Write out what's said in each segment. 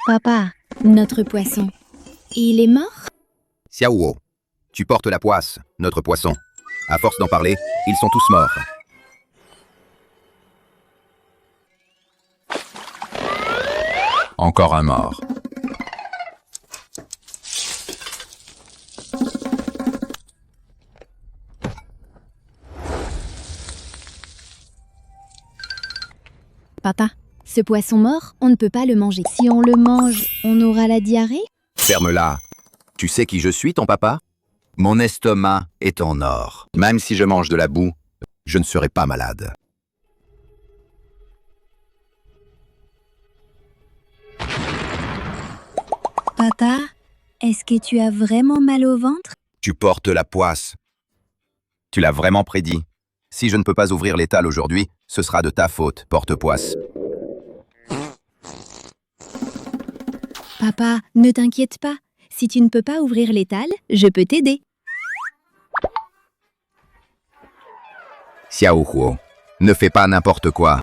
Papa, notre poisson, il est mort? Xiaohuo, tu portes la poisse, notre poisson. À force d'en parler, ils sont tous morts. Encore un mort. Papa, ce poisson mort, on ne peut pas le manger. Si on le mange, on aura la diarrhée? Ferme-la. Tu sais qui je suis, ton papa? Mon estomac est en or. Même si je mange de la boue, je ne serai pas malade. Papa, est-ce que tu as vraiment mal au ventre? Tu portes la poisse. Tu l'as vraiment prédit. Si je ne peux pas ouvrir l'étal aujourd'hui, ce sera de ta faute, porte-poisse. Papa, ne t'inquiète pas. Si tu ne peux pas ouvrir l'étal, je peux t'aider. Xiaohuo, ne fais pas n'importe quoi.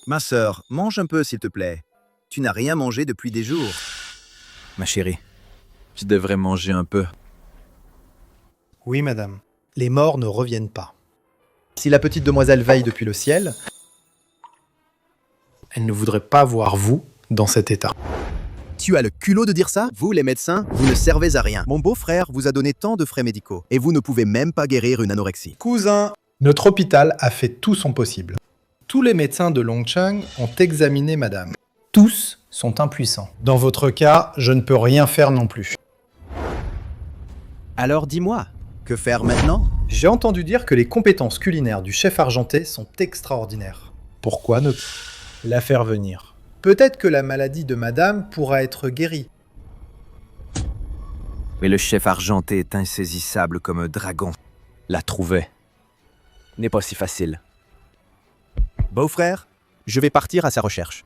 Ma sœur, mange un peu s'il te plaît. Tu n'as rien mangé depuis des jours. Ma chérie, tu devrais manger un peu. Oui, madame. Les morts ne reviennent pas. Si la petite demoiselle veille depuis le ciel, elle ne voudrait pas voir vous dans cet état. Tu as le culot de dire ça? Vous, les médecins, vous ne servez à rien. Mon beau-frère vous a donné tant de frais médicaux, et vous ne pouvez même pas guérir une anorexie. Cousin, notre hôpital a fait tout son possible. Tous les médecins de Longcheng ont examiné madame. Tous sont impuissants. Dans votre cas, je ne peux rien faire non plus. Alors dis-moi, que faire maintenant? J'ai entendu dire que les compétences culinaires du chef argenté sont extraordinaires. Pourquoi ne la faire venir? Peut-être que la maladie de madame pourra être guérie. Mais le chef argenté est insaisissable comme un dragon. La trouver n'est pas si facile. Beau-frère, je vais partir à sa recherche.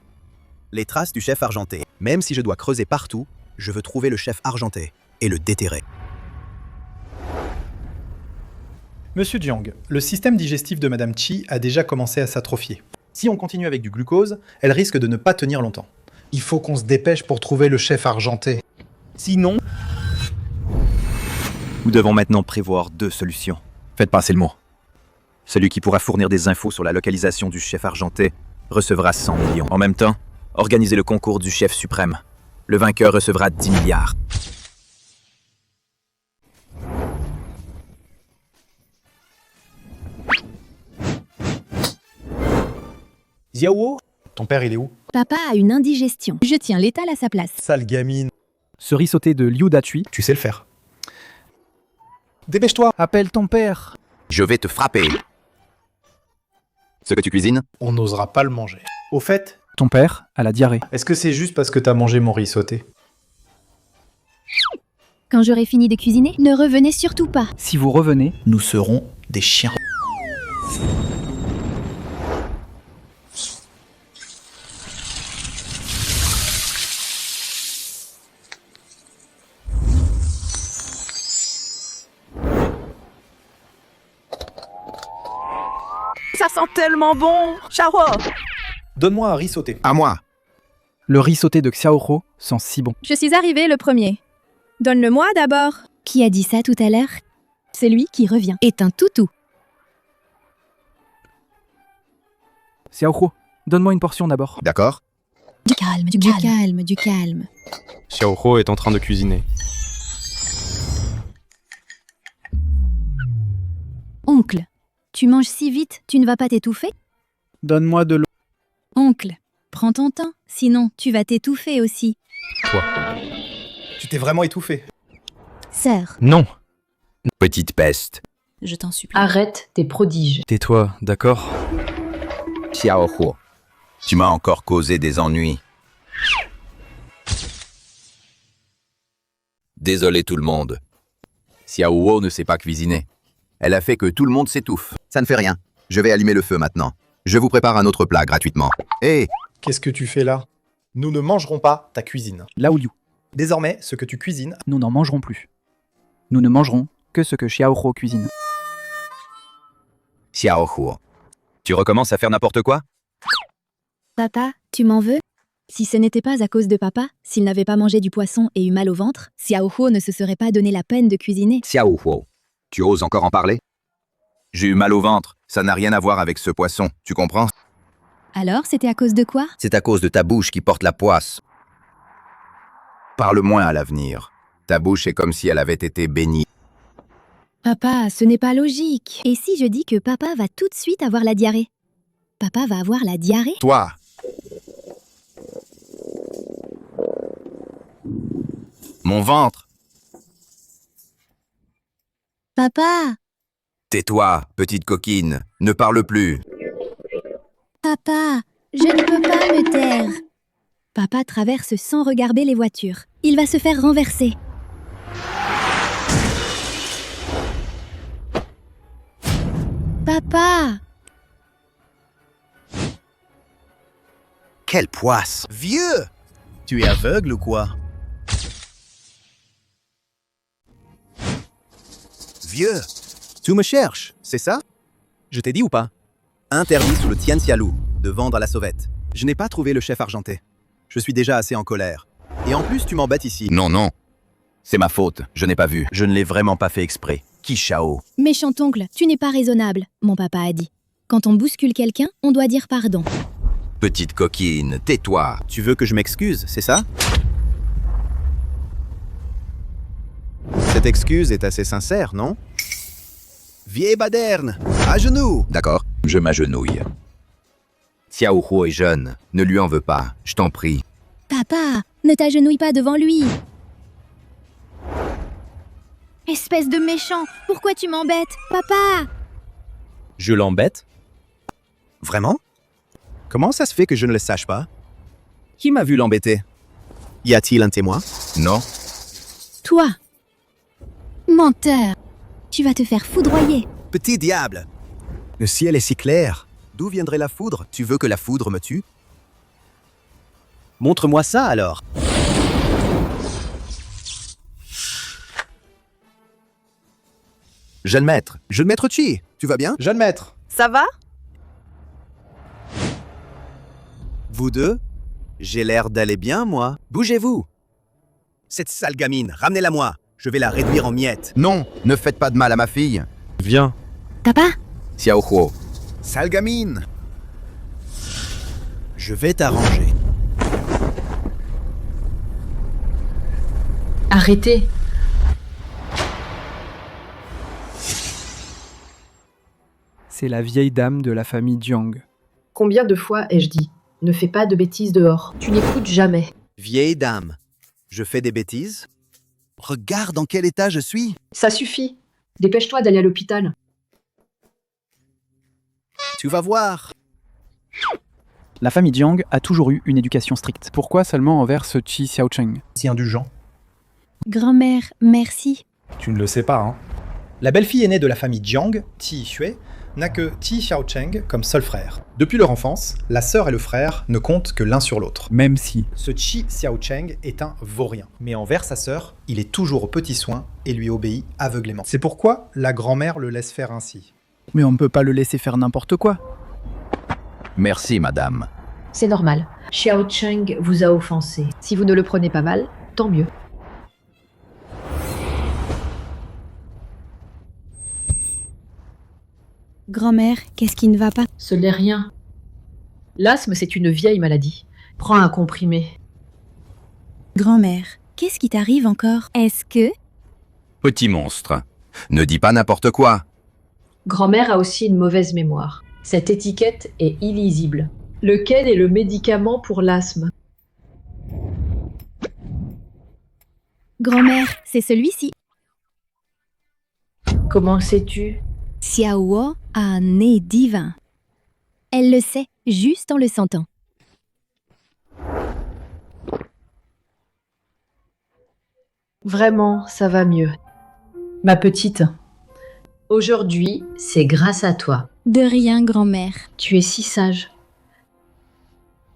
Les traces du chef argenté. Même si je dois creuser partout, je veux trouver le chef argenté et le déterrer. Monsieur Jiang, le système digestif de madame Chi a déjà commencé à s'atrophier. Si on continue avec du glucose, elle risque de ne pas tenir longtemps. Il faut qu'on se dépêche pour trouver le chef argenté. Sinon, nous devons maintenant prévoir 2 solutions. Faites passer le mot. Celui qui pourra fournir des infos sur la localisation du chef argenté recevra 100 millions. En même temps, organisez le concours du chef suprême. Le vainqueur recevra 10 milliards. Xiaohuo, Ton père, il est où? Papa a une indigestion. Je tiens l'étal à sa place. Sale gamine. Ce riz sauté de Liu Dachui. Tu sais le faire. Dépêche-toi. Appelle ton père. Je vais te frapper. Ce que tu cuisines? On n'osera pas le manger. Au fait, Ton père a la diarrhée. est-ce que c'est juste parce que t'as mangé mon riz sauté? Quand j'aurai fini de cuisiner, ne revenez surtout pas. Si vous revenez, Nous serons des chiens. Ça sent tellement bon! Charo! Donne-moi un riz sauté. À moi. le riz sauté de Xiaohuo sent si bon. Je suis arrivé le premier. Donne-le-moi d'abord. Qui a dit ça tout à l'heure? C'est lui qui revient. Est un toutou. Xiaohuo, donne-moi une portion d'abord. D'accord? Du calme, du calme, du calme. Xiaohuo est en train de cuisiner. Oncle, tu manges si vite, tu ne vas pas t'étouffer? Donne-moi de l'eau. Oncle, prends ton temps, sinon tu vas t'étouffer aussi. Toi. Tu t'es vraiment étouffé. Sœur, Non. Petite peste. je t'en supplie. Arrête tes prodiges. Tais-toi, d'accord? Xiaohuo, tu m'as encore causé des ennuis. Désolé tout le monde. Xiaohuo ne sait pas cuisiner. Elle a fait que tout le monde s'étouffe. Ça ne fait rien. Je vais allumer le feu maintenant. Je vous prépare un autre plat gratuitement. Hé, Qu'est-ce que tu fais là? Nous ne mangerons pas ta cuisine. Là où Liu, Désormais, ce que tu cuisines, nous n'en mangerons plus. Nous ne mangerons que ce que Xiaohuo cuisine. Xiaohuo. Tu recommences à faire n'importe quoi? Papa, tu m'en veux? Si ce n'était pas à cause de papa, s'il n'avait pas mangé du poisson et eu mal au ventre, Xiaohuo ne se serait pas donné la peine de cuisiner. Xiaohuo. Tu oses encore en parler? J'ai eu mal au ventre. Ça n'a rien à voir avec ce poisson, tu comprends? Alors, c'était à cause de quoi? C'est à cause de ta bouche qui porte la poisse. Parle moins à l'avenir. Ta bouche est comme si elle avait été bénie. Papa, ce n'est pas logique. Et si je dis que papa va tout de suite avoir la diarrhée? Papa va avoir la diarrhée? Toi! Mon ventre! Papa! Tais-toi, petite coquine. Ne parle plus. Papa, je ne peux pas me taire. Papa traverse sans regarder les voitures. Il va se faire renverser. Papa! Quelle poisse! Vieux! Tu es aveugle ou quoi? Vieux! Tu me cherches, c'est ça? Je t'ai dit ou pas? Interdit sous le Tianxialou de vendre à la sauvette. Je n'ai pas trouvé le chef argenté. Je suis déjà assez en colère. Et en plus, tu m'embêtes ici. Non, non. C'est ma faute, je n'ai pas vu. Je ne l'ai vraiment pas fait exprès. Qui Shao? Méchant oncle, tu n'es pas raisonnable, mon papa a dit. Quand on bouscule quelqu'un, on doit dire pardon. Petite coquine, tais-toi. Tu veux que je m'excuse, c'est ça? Cette excuse est assez sincère, non? Vieille baderne, à genoux! D'accord, je m'agenouille. Xiaohuo est jeune, ne lui en veux pas, je t'en prie. Papa, ne t'agenouille pas devant lui. Espèce de méchant, pourquoi tu m'embêtes? Papa! Je l'embête? Vraiment? Comment ça se fait que je ne le sache pas? Qui m'a vu l'embêter? Y a-t-il un témoin? Non? Toi! Menteur! Tu vas te faire foudroyer. Petit diable! Le ciel est si clair. D'où viendrait la foudre? Tu veux que la foudre me tue? Montre-moi ça alors. Jeune maître. Jeune maître Chi, tu vas bien? Jeune maître! Ça va? Vous deux? J'ai l'air d'aller bien, moi. Bougez-vous! Cette sale gamine, ramenez-la moi. Je vais la réduire en miettes. Non, ne faites pas de mal à ma fille. Viens. Papa? Xiaohuo. Sale gamine! Je vais t'arranger. Arrêtez. C'est la vieille dame de la famille Jiang. Combien de fois ai-je dit? Ne fais pas de bêtises dehors. Tu n'écoutes jamais. Vieille dame, je fais des bêtises? Regarde dans quel état je suis. Ça suffit. Dépêche-toi d'aller à l'hôpital. Tu vas voir. La famille Jiang a toujours eu une éducation stricte. Pourquoi seulement envers ce Qi Xiaocheng? Si indulgent. Grand-mère, merci. Tu ne le sais pas, hein. La belle-fille aînée de la famille Jiang, Ti Xue, n'a que Ti Xiaocheng comme seul frère. Depuis leur enfance, la sœur et le frère ne comptent que l'un sur l'autre. Même si. Ce Qi Xiaocheng est un vaurien, mais envers sa sœur, il est toujours aux petits soins et lui obéit aveuglément. C'est pourquoi la grand-mère le laisse faire ainsi. Mais on ne peut pas le laisser faire n'importe quoi. Merci, madame. C'est normal. Xiao Cheng vous a offensé. Si vous ne le prenez pas mal, tant mieux. Grand-mère, qu'est-ce qui ne va pas? Ce n'est rien. L'asthme, c'est une vieille maladie. Prends un comprimé. Grand-mère, qu'est-ce qui t'arrive encore? Est-ce que... Petit monstre. Ne dis pas n'importe quoi. Grand-mère a aussi une mauvaise mémoire. Cette étiquette est illisible. Lequel est le médicament pour l'asthme? Grand-mère, c'est celui-ci. Comment sais-tu? Xiaohuo a un nez divin. Elle le sait, juste en le sentant. Vraiment, ça va mieux. Ma petite, aujourd'hui, c'est grâce à toi. De rien, grand-mère. Tu es si sage.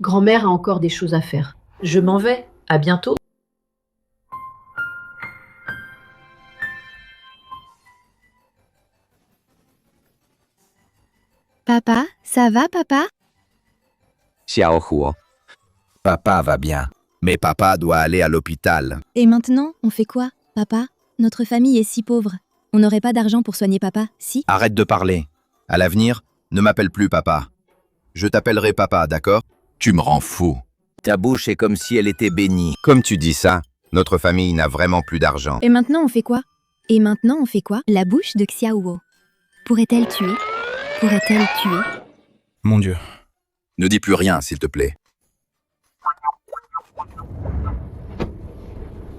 Grand-mère a encore des choses à faire. Je m'en vais. À bientôt. Papa, ça va, papa? Xiaohuo. Papa va bien. Mais papa doit aller à l'hôpital. Et maintenant, on fait quoi, papa? Notre famille est si pauvre. On n'aurait pas d'argent pour soigner papa, si? Arrête de parler. À l'avenir, ne m'appelle plus papa. Je t'appellerai papa, d'accord? Tu me rends fou. Ta bouche est comme si elle était bénie. Comme tu dis ça, notre famille n'a vraiment plus d'argent. Et maintenant, on fait quoi? Et maintenant, on fait quoi? La bouche de Xiaohuo. Pourrait-elle tuer? Pourrait-elle tuer? Mon Dieu. Ne dis plus rien, s'il te plaît.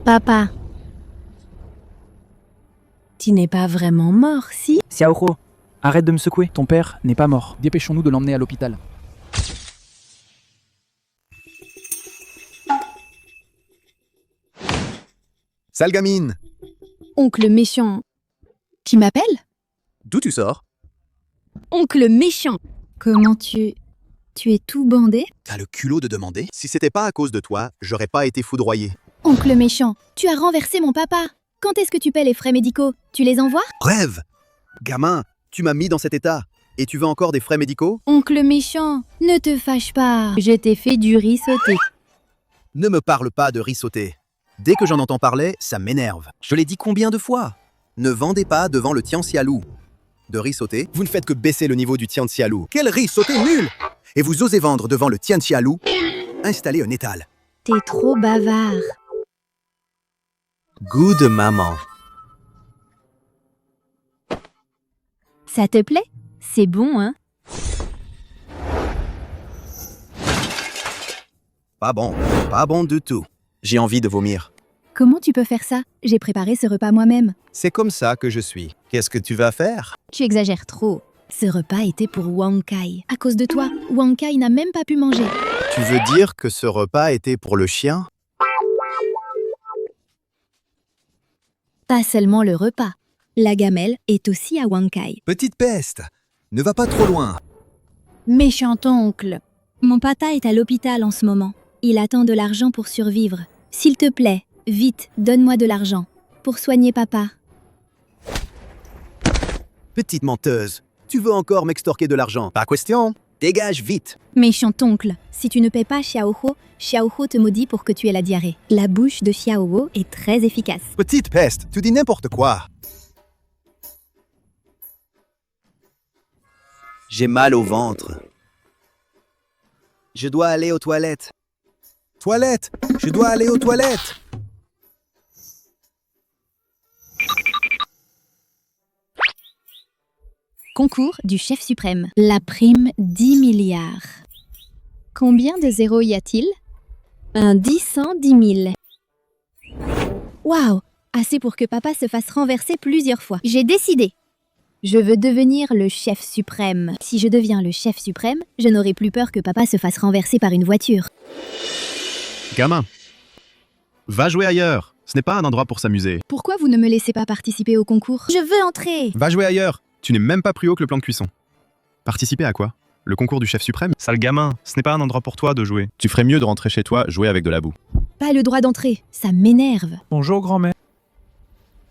Papa. Tu n'es pas vraiment mort, si? Xiaohuo, arrête de me secouer. Ton père n'est pas mort. Dépêchons-nous de l'emmener à l'hôpital. Sale gamine! Oncle méchant. Tu m'appelles? D'où tu sors? Oncle méchant. Comment tu es tout bandé? T'as le culot de demander? Si c'était pas à cause de toi, j'aurais pas été foudroyé. Oncle méchant, tu as renversé mon papa. Quand est-ce que tu paies les frais médicaux? Tu les envoies? Rêve! Gamin, tu m'as mis dans cet état. Et tu veux encore des frais médicaux? Oncle méchant, ne te fâche pas. Je t'ai fait du riz sauté. Ne me parle pas de riz sauté. Dès que j'en entends parler, ça m'énerve. Je l'ai dit combien de fois? Ne vendez pas devant le Tianxialou. De riz sauté, vous ne faites que baisser le niveau du Tianxialou. Quel riz sauté nul! Et vous osez vendre devant le Tianxialou? Installez un étal. T'es trop bavard. Goût de maman. Ça te plaît? C'est bon, hein? Pas bon du tout. J'ai envie de vomir. Comment tu peux faire ça? J'ai préparé ce repas moi-même. C'est comme ça que je suis. Qu'est-ce que tu vas faire? Tu exagères trop. Ce repas était pour Wang Kai. À cause de toi, Wang Kai n'a même pas pu manger. Tu veux dire que ce repas était pour le chien? Pas seulement le repas. La gamelle est aussi à Wang Kai. Petite peste, ne va pas trop loin. Méchant oncle. Mon papa est à l'hôpital en ce moment. Il attend de l'argent pour survivre. S'il te plaît, vite, donne-moi de l'argent. Pour soigner papa. Petite menteuse, tu veux encore m'extorquer de l'argent? Pas question. Dégage vite. Méchant oncle, si tu ne paies pas Xiaohuo, Xiaohuo te maudit pour que tu aies la diarrhée. La bouche de Xiaohuo est très efficace. Petite peste, tu dis n'importe quoi. J'ai mal au ventre. Je dois aller aux toilettes. Toilettes! Je dois aller aux toilettes! Concours du chef suprême. La prime 10 milliards. Combien de zéros y a-t-il? Un 10 100 10 000. Waouh! Assez pour que papa se fasse renverser plusieurs fois. J'ai décidé. Je veux devenir le chef suprême. Si je deviens le chef suprême, je n'aurai plus peur que papa se fasse renverser par une voiture. Gamin, va jouer ailleurs. Ce n'est pas un endroit pour s'amuser. Pourquoi vous ne me laissez pas participer au concours? Je veux entrer. Va jouer ailleurs. Tu n'es même pas plus haut que le plan de cuisson. Participer à quoi? Le concours du chef suprême? Sale gamin, ce n'est pas un endroit pour toi de jouer. Tu ferais mieux de rentrer chez toi, jouer avec de la boue. Pas le droit d'entrer, ça m'énerve. Bonjour, grand-mère.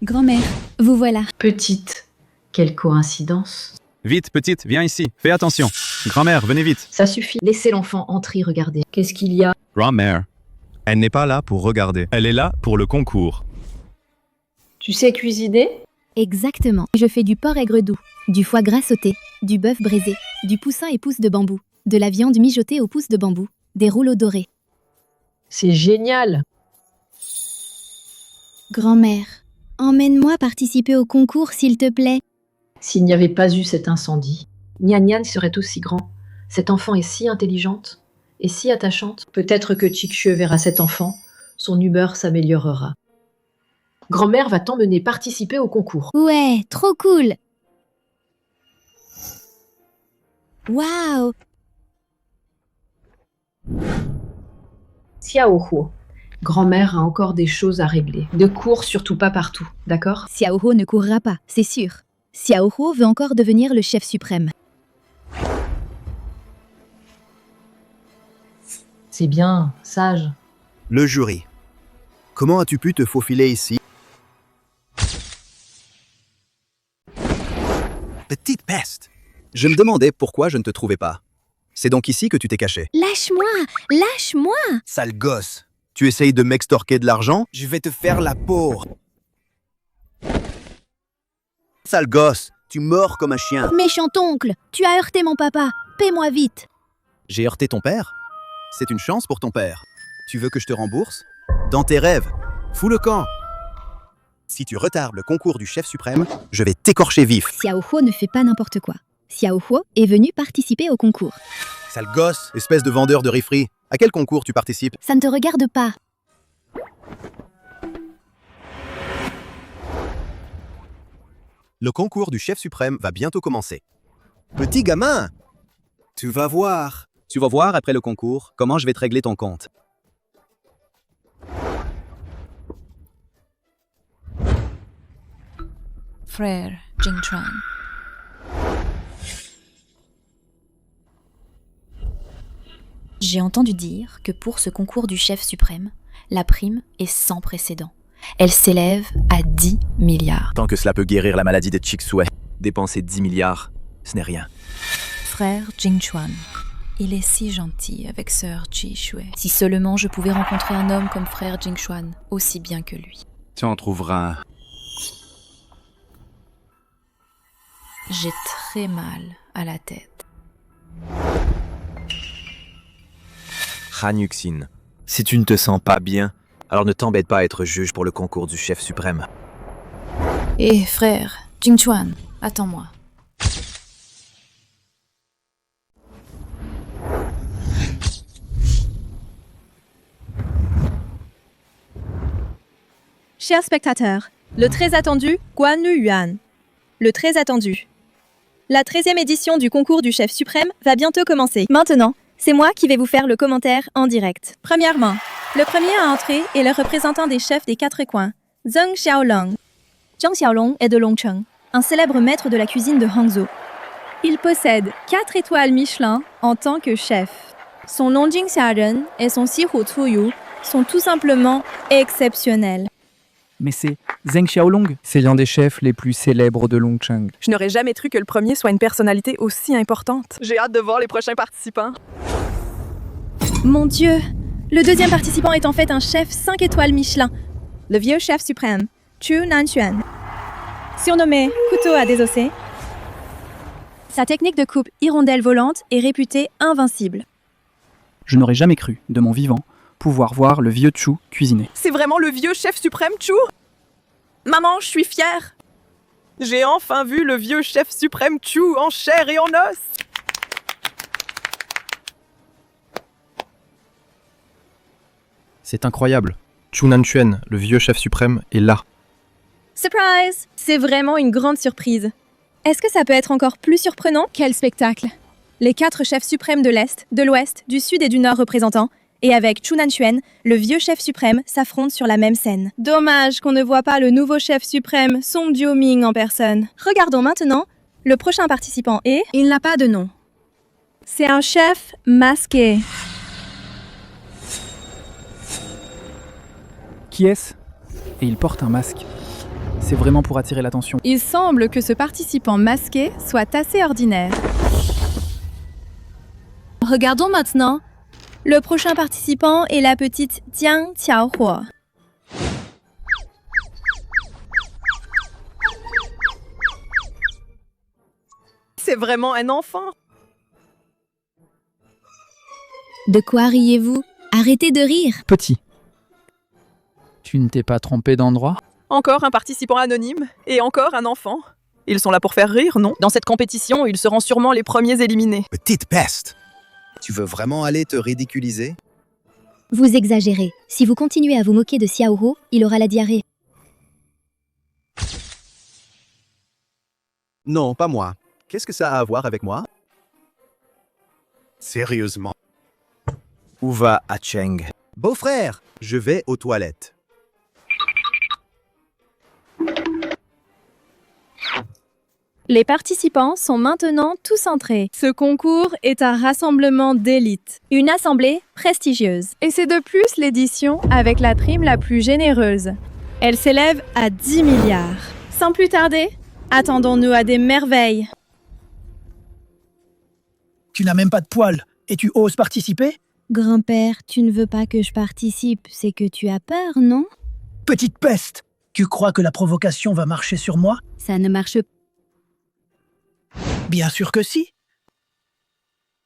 Grand-mère, vous voilà. Petite, quelle coïncidence. Vite, petite, viens ici. Fais attention. Grand-mère, venez vite. Ça suffit, laissez l'enfant entrer, regardez. Qu'est-ce qu'il y a? Grand-mère, elle n'est pas là pour regarder. Elle est là pour le concours. Tu sais cuisiner? Exactement. Je fais du porc aigre doux, du foie gras sauté, du bœuf braisé, du poussin et pousse de bambou, de la viande mijotée aux pousses de bambou, des rouleaux dorés. C'est génial. Grand-mère, emmène-moi participer au concours, s'il te plaît. S'il n'y avait pas eu cet incendie, Nian Nian serait aussi grand. Cette enfant est si intelligente et si attachante. Peut-être que Chikchue verra cet enfant, son humeur s'améliorera. Grand-mère va t'emmener participer au concours. Ouais, trop cool. Waouh. Xiaohuo, grand-mère a encore des choses à régler. Ne cours surtout pas partout, d'accord? Xiaohuo ne courra pas, c'est sûr. Xiaohuo veut encore devenir le chef suprême. C'est bien, sage. Le jury. Comment as-tu pu te faufiler ici? Petite peste! Je me demandais pourquoi je ne te trouvais pas. C'est donc ici que tu t'es caché. Lâche-moi! Lâche-moi! Sale gosse! Tu essayes de m'extorquer de l'argent? Je vais te faire la peau! Sale gosse! Tu mords comme un chien! Méchant oncle! Tu as heurté mon papa! Paie-moi vite! J'ai heurté ton père? C'est une chance pour ton père. Tu veux que je te rembourse? Dans tes rêves! Fous le camp! Si tu retardes le concours du chef suprême, je vais t'écorcher vif! Xiao Huo ne fait pas n'importe quoi. Xiao Huo est venu participer au concours. Sale gosse! Espèce de vendeur de riferie! À quel concours tu participes? Ça ne te regarde pas. Le concours du chef suprême va bientôt commencer. Petit gamin! Tu vas voir! Tu vas voir après le concours comment je vais te régler ton compte. Frère Jingchuan. J'ai entendu dire que pour ce concours du chef suprême, la prime est sans précédent. Elle s'élève à 10 milliards. Tant que cela peut guérir la maladie de Chixue, dépenser 10 milliards, ce n'est rien. Frère Jingchuan, il est si gentil avec sœur Chixue. Si seulement je pouvais rencontrer un homme comme frère Jingchuan, aussi bien que lui. Tu en trouveras un. J'ai très mal à la tête. Han Yuxin, si tu ne te sens pas bien, alors ne t'embête pas à être juge pour le concours du chef suprême. Hé frère, Jingchuan, attends-moi. Chers spectateurs, le très attendu Guan Lu Yuan. Le très attendu. La 13e édition du concours du chef suprême va bientôt commencer. Maintenant, c'est moi qui vais vous faire le commentaire en direct. Premièrement, le premier à entrer est le représentant des chefs des 4 coins, Zheng Xiaolong. Zheng Xiaolong est de Longcheng, un célèbre maître de la cuisine de Hangzhou. Il possède 4 étoiles Michelin en tant que chef. Son Longjing Xiaren et son Xihu Tuyu sont tout simplement exceptionnels. Mais c'est Zheng Xiaolong. C'est l'un des chefs les plus célèbres de Longcheng. Je n'aurais jamais cru que le premier soit une personnalité aussi importante. J'ai hâte de voir les prochains participants. Mon Dieu! Le deuxième participant est en fait un chef 5 étoiles Michelin, le vieux chef suprême, Chu Nanquan. Surnommé couteau à désosser, sa technique de coupe hirondelle volante est réputée invincible. Je n'aurais jamais cru, de mon vivant, pouvoir voir le vieux Chu cuisiner. C'est vraiment le vieux chef suprême, Chu? Maman, je suis fière. J'ai enfin vu le vieux chef suprême Chu en chair et en os. C'est incroyable. Chu Nanquan, le vieux chef suprême, est là. Surprise! C'est vraiment une grande surprise. Est-ce que ça peut être encore plus surprenant? Quel spectacle! Les 4 chefs suprêmes de l'Est, de l'Ouest, du Sud et du Nord représentants, et avec Chu Nanquan, le vieux chef suprême s'affrontent sur la même scène. Dommage qu'on ne voit pas le nouveau chef suprême, Song Jiuming, en personne. Regardons maintenant. Le prochain participant est... Il n'a pas de nom. C'est un chef masqué. Qui est-ce? Et il porte un masque. C'est vraiment pour attirer l'attention. Il semble que ce participant masqué soit assez ordinaire. Regardons maintenant. Le prochain participant est la petite Jiang Qiaohuo. C'est vraiment un enfant. De quoi riez-vous? Arrêtez de rire. Petit. Tu ne t'es pas trompé d'endroit? Encore un participant anonyme et encore un enfant. Ils sont là pour faire rire, non? Dans cette compétition, ils seront sûrement les premiers éliminés. Petite peste! Tu veux vraiment aller te ridiculiser? Vous exagérez. Si vous continuez à vous moquer de Xiao Huo, il aura la diarrhée. Non, pas moi. Qu'est-ce que ça a à voir avec moi? Sérieusement. Où va Acheng? Beau-frère, je vais aux toilettes. Les participants sont maintenant tous entrés. Ce concours est un rassemblement d'élite, une assemblée prestigieuse. Et c'est de plus l'édition avec la prime la plus généreuse. Elle s'élève à 10 milliards. Sans plus tarder, attendons-nous à des merveilles. Tu n'as même pas de poils et tu oses participer? Grand-père, tu ne veux pas que je participe, c'est que tu as peur, non? Petite peste! Tu crois que la provocation va marcher sur moi? Ça ne marche pas. Bien sûr que si.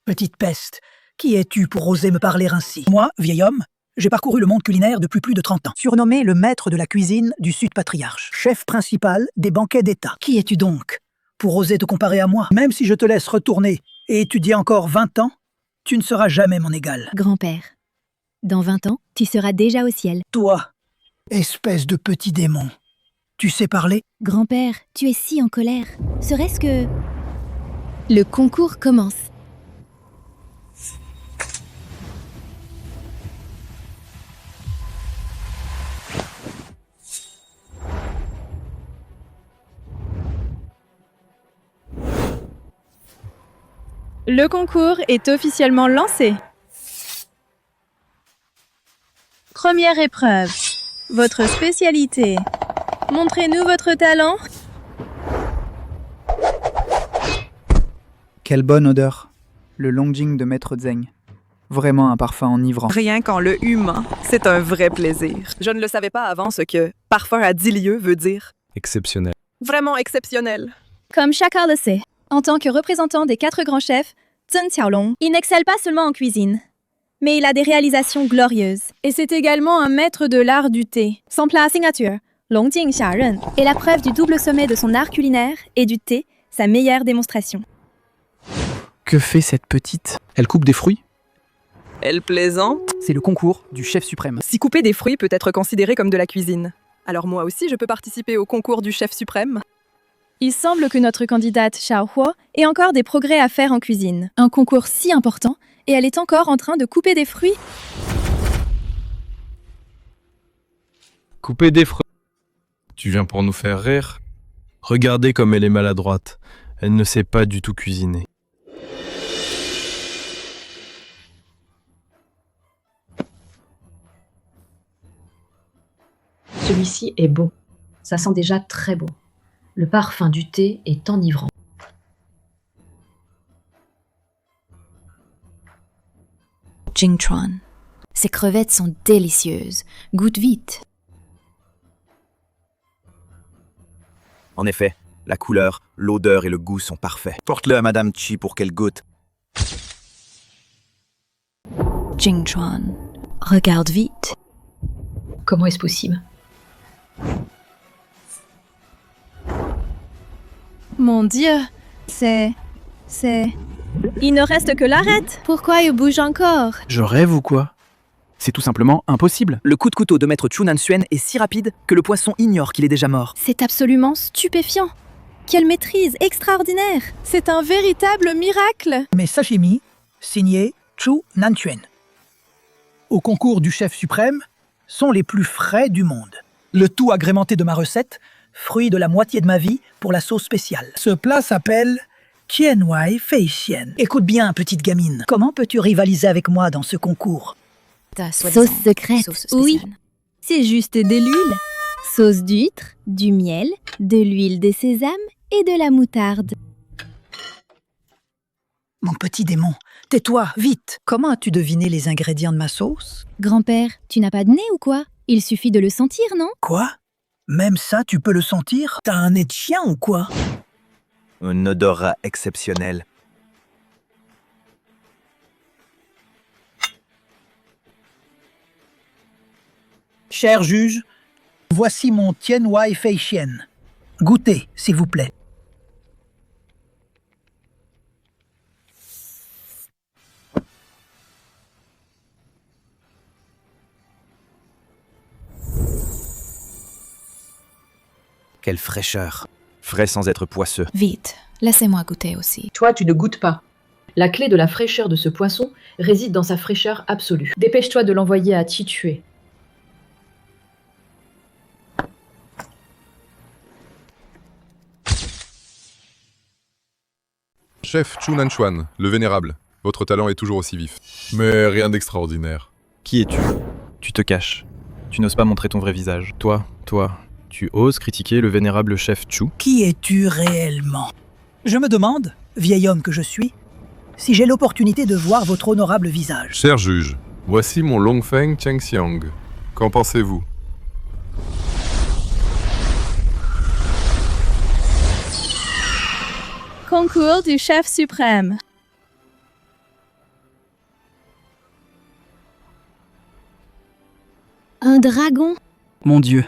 Petite peste, qui es-tu pour oser me parler ainsi? Moi, vieil homme, j'ai parcouru le monde culinaire depuis plus de 30 ans. Surnommé le maître de la cuisine du Sud Patriarche, chef principal des banquets d'État. Qui es-tu donc pour oser te comparer à moi? Même si je te laisse retourner et étudier encore 20 ans, tu ne seras jamais mon égal. Grand-père, dans 20 ans, tu seras déjà au ciel. Toi, espèce de petit démon, tu sais parler? Grand-père, tu es si en colère. Serait-ce que... Le concours commence. Le concours est officiellement lancé. Première épreuve. Votre spécialité. Montrez-nous votre talent. Quelle bonne odeur. Le Longjing de Maître Zeng. Vraiment un parfum enivrant. Rien qu'en le humant, c'est un vrai plaisir. Je ne le savais pas avant ce que parfum à 10 lieues veut dire. Exceptionnel. Vraiment exceptionnel. Comme chacun le sait, en tant que représentant des 4 grands chefs, Zheng Qiaolong, il n'excelle pas seulement en cuisine, mais il a des réalisations glorieuses. Et c'est également un maître de l'art du thé. Son plat signature, Longjing Xiaren, est la preuve du double sommet de son art culinaire et du thé, sa meilleure démonstration. Que fait cette petite? Elle coupe des fruits? Elle plaisante. C'est le concours du chef suprême. Si couper des fruits peut être considéré comme de la cuisine, alors moi aussi je peux participer au concours du chef suprême. Il semble que notre candidate Xiao Huo ait encore des progrès à faire en cuisine. Un concours si important, et elle est encore en train de couper des fruits. Couper des fruits. Tu viens pour nous faire rire? Regardez comme elle est maladroite. Elle ne sait pas du tout cuisiner. Celui-ci est beau. Ça sent déjà très bon. Le parfum du thé est enivrant. Jingchuan. Ces crevettes sont délicieuses. Goûte vite. En effet, la couleur, l'odeur et le goût sont parfaits. Porte-le à Madame Chi pour qu'elle goûte. Jingchuan. Regarde vite. Comment est-ce possible? Mon Dieu, c'est... Il ne reste que l'arête. Pourquoi il bouge encore? Je rêve ou quoi? C'est tout simplement impossible. Le coup de couteau de Maître Chu Nansuen est si rapide que le poisson ignore qu'il est déjà mort. C'est absolument stupéfiant. Quelle maîtrise extraordinaire. C'est un véritable miracle. Mes sashimi, signés Chu Nansuen, au concours du chef suprême, sont les plus frais du monde. Le tout agrémenté de ma recette, fruit de la moitié de ma vie pour la sauce spéciale. Ce plat s'appelle Qian Wai Fei Xian. Écoute bien, petite gamine, comment peux-tu rivaliser avec moi dans ce concours? Sauce secrète, oui. C'est juste de l'huile. Sauce d'huître, du miel, de l'huile de sésame et de la moutarde. Mon petit démon, tais-toi, vite. Comment as-tu deviné les ingrédients de ma sauce? Grand-père, tu n'as pas de nez ou quoi? Il suffit de le sentir, non? Quoi? Même ça, tu peux le sentir? T'as un nez de chien ou quoi? Un odorat exceptionnel. Cher juge, voici mon Qian Wai Fei Xian. Goûtez, s'il vous plaît. Quelle fraîcheur. Frais sans être poisseux. Vite, laissez-moi goûter aussi. Toi, tu ne goûtes pas. La clé de la fraîcheur de ce poisson réside dans sa fraîcheur absolue. Dépêche-toi de l'envoyer à Titue. Chef Chu Nanshuan, le vénérable. Votre talent est toujours aussi vif. Mais rien d'extraordinaire. Qui es-tu? Tu te caches. Tu n'oses pas montrer ton vrai visage. Toi, tu oses critiquer le vénérable chef Chu? Qui es-tu réellement? Je me demande, vieil homme que je suis, si j'ai l'opportunité de voir votre honorable visage. Cher juge, voici mon Longfeng Chengxiang. Qu'en pensez-vous? Concours du chef suprême. Un dragon? Mon Dieu.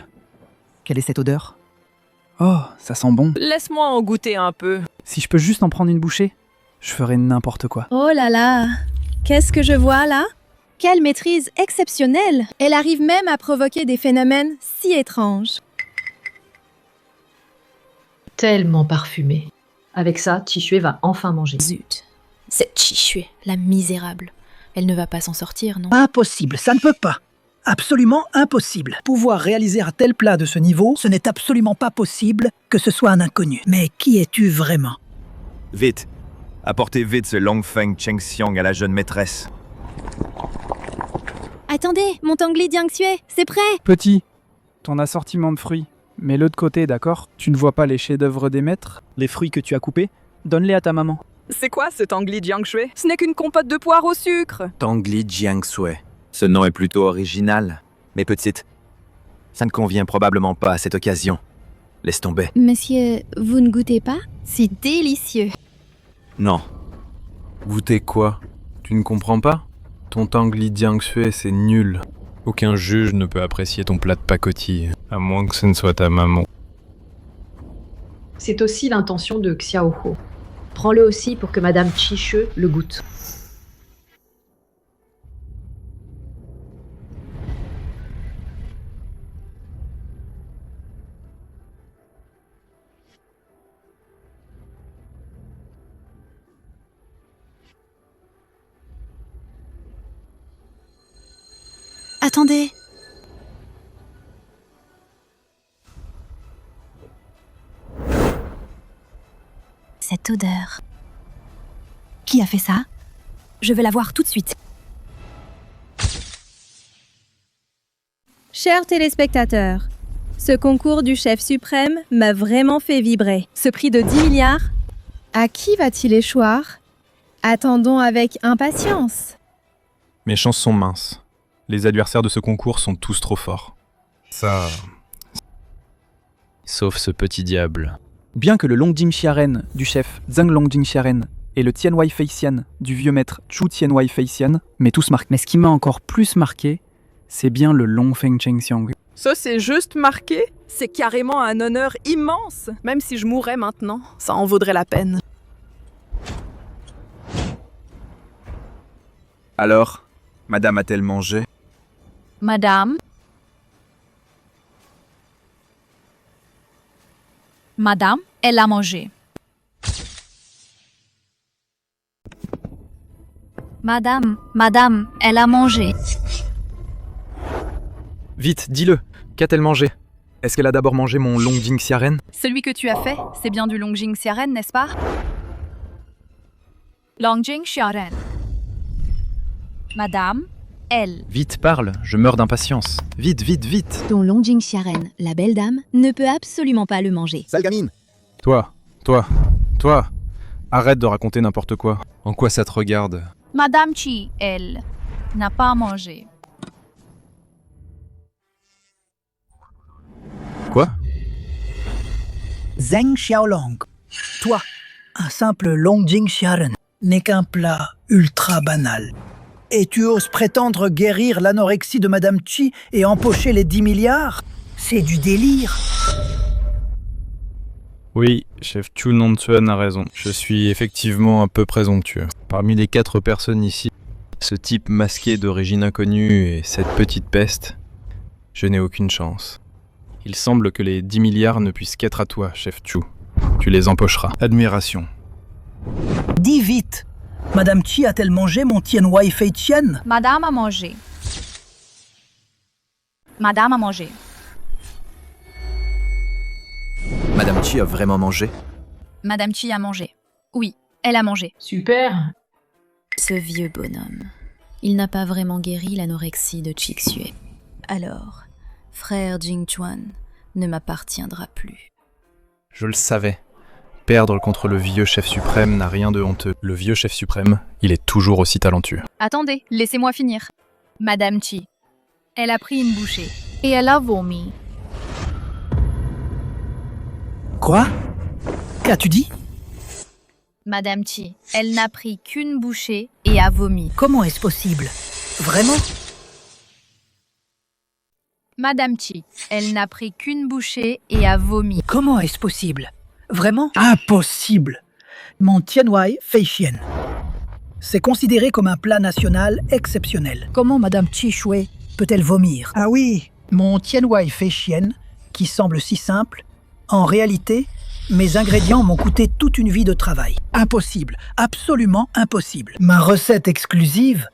Quelle est cette odeur? Oh, ça sent bon. Laisse-moi en goûter un peu. Si je peux juste en prendre une bouchée, je ferai n'importe quoi. Oh là là, qu'est-ce que je vois là? Quelle maîtrise exceptionnelle! Elle arrive même à provoquer des phénomènes si étranges. Tellement parfumé. Avec ça, Chichue va enfin manger. Zut. Cette Chichue, la misérable. Elle ne va pas s'en sortir, non? Impossible, ça ne peut pas. Absolument impossible. Pouvoir réaliser un tel plat de ce niveau, ce n'est absolument pas possible que ce soit un inconnu. Mais qui es-tu vraiment? Vite. Apportez vite ce Longfeng Chengxiang à la jeune maîtresse. Attendez, mon Tangli Jiangxue, c'est prêt! Petit, ton assortiment de fruits, mets-le de côté, d'accord? Tu ne vois pas les chefs-d'œuvre des maîtres? Les fruits que tu as coupés, donne-les à ta maman. C'est quoi ce Tangli Jiangxue? Ce n'est qu'une compote de poire au sucre. Tangli Jiangxue. Ce nom est plutôt original. Mais petite, ça ne convient probablement pas à cette occasion. Laisse tomber. Monsieur, vous ne goûtez pas? C'est délicieux. Non. Goûter quoi? Tu ne comprends pas? Ton Tangli Jiangxue, c'est nul. Aucun juge ne peut apprécier ton plat de pacotille, à moins que ce ne soit ta maman. C'est aussi l'intention de Xiaoho. Prends-le aussi pour que Madame Chichue le goûte. Attendez. Cette odeur. Qui a fait ça? Je veux la voir tout de suite. Chers téléspectateurs, ce concours du chef suprême m'a vraiment fait vibrer. Ce prix de 10 milliards, à qui va-t-il échoir? Attendons avec impatience. Mes chances sont minces. Les adversaires de ce concours sont tous trop forts. Ça... Sauf ce petit diable. Bien que le Longjing Xiaren du chef Zhang Longjing Xiaren et le Tianwei Feixian du vieux maître Chu Tianwei Feixian m'aient tous marqué. Mais ce qui m'a encore plus marqué, c'est bien le Longfeng Chengxiang. Ça, c'est juste marqué. C'est carrément un honneur immense. Même si je mourrais maintenant, ça en vaudrait la peine. Alors, madame a-t-elle mangé? Madame? Madame, elle a mangé. Madame, elle a mangé. Vite, dis-le. Qu'a-t-elle mangé? Est-ce qu'elle a d'abord mangé mon Longjing Xiaren? Celui que tu as fait, c'est bien du Longjing Xiaren, n'est-ce pas? Longjing Xiaren. Madame, elle. Vite, parle, je meurs d'impatience. Vite, vite, vite. Ton Longjing Xiaren, la belle dame, ne peut absolument pas le manger. Sale gamine! Toi, arrête de raconter n'importe quoi. En quoi ça te regarde? Madame Chi, elle, n'a pas mangé. Quoi? Zheng Xiaolong, toi, un simple Longjing Xiaren n'est qu'un plat ultra banal. Et tu oses prétendre guérir l'anorexie de Madame Chi et empocher les 10 milliards? C'est du délire. Oui, chef Chu Nonchuan a raison. Je suis effectivement un peu présomptueux. Parmi les 4 personnes ici, ce type masqué d'origine inconnue et cette petite peste, je n'ai aucune chance. Il semble que les 10 milliards ne puissent qu'être à toi, chef Chu. Tu les empocheras. Admiration. Dis vite, Madame Chi a-t-elle mangé mon Tianwei Feixian? Madame a mangé. Madame a mangé. Madame Chi a vraiment mangé? Madame Chi a mangé. Oui, elle a mangé. Super. Ce vieux bonhomme. Il n'a pas vraiment guéri l'anorexie de Chixue. Alors, frère Jingchuan ne m'appartiendra plus. Je le savais. Perdre contre le vieux chef suprême n'a rien de honteux. Le vieux chef suprême, il est toujours aussi talentueux. Attendez, laissez-moi finir. Madame Chi, elle a pris une bouchée et elle a vomi. Quoi? Qu'as-tu dit? Madame Chi, elle n'a pris qu'une bouchée et a vomi. Comment est-ce possible? Vraiment? Madame Chi, elle n'a pris qu'une bouchée et a vomi. Comment est-ce possible? Vraiment? Impossible! Mon Tianwai Feishian. C'est considéré comme un plat national exceptionnel. Comment Madame Chi Shui peut-elle vomir? Ah oui, mon Tianwai Feishian, qui semble si simple, en réalité, mes ingrédients m'ont coûté toute une vie de travail. Impossible, absolument impossible. Ma recette exclusive,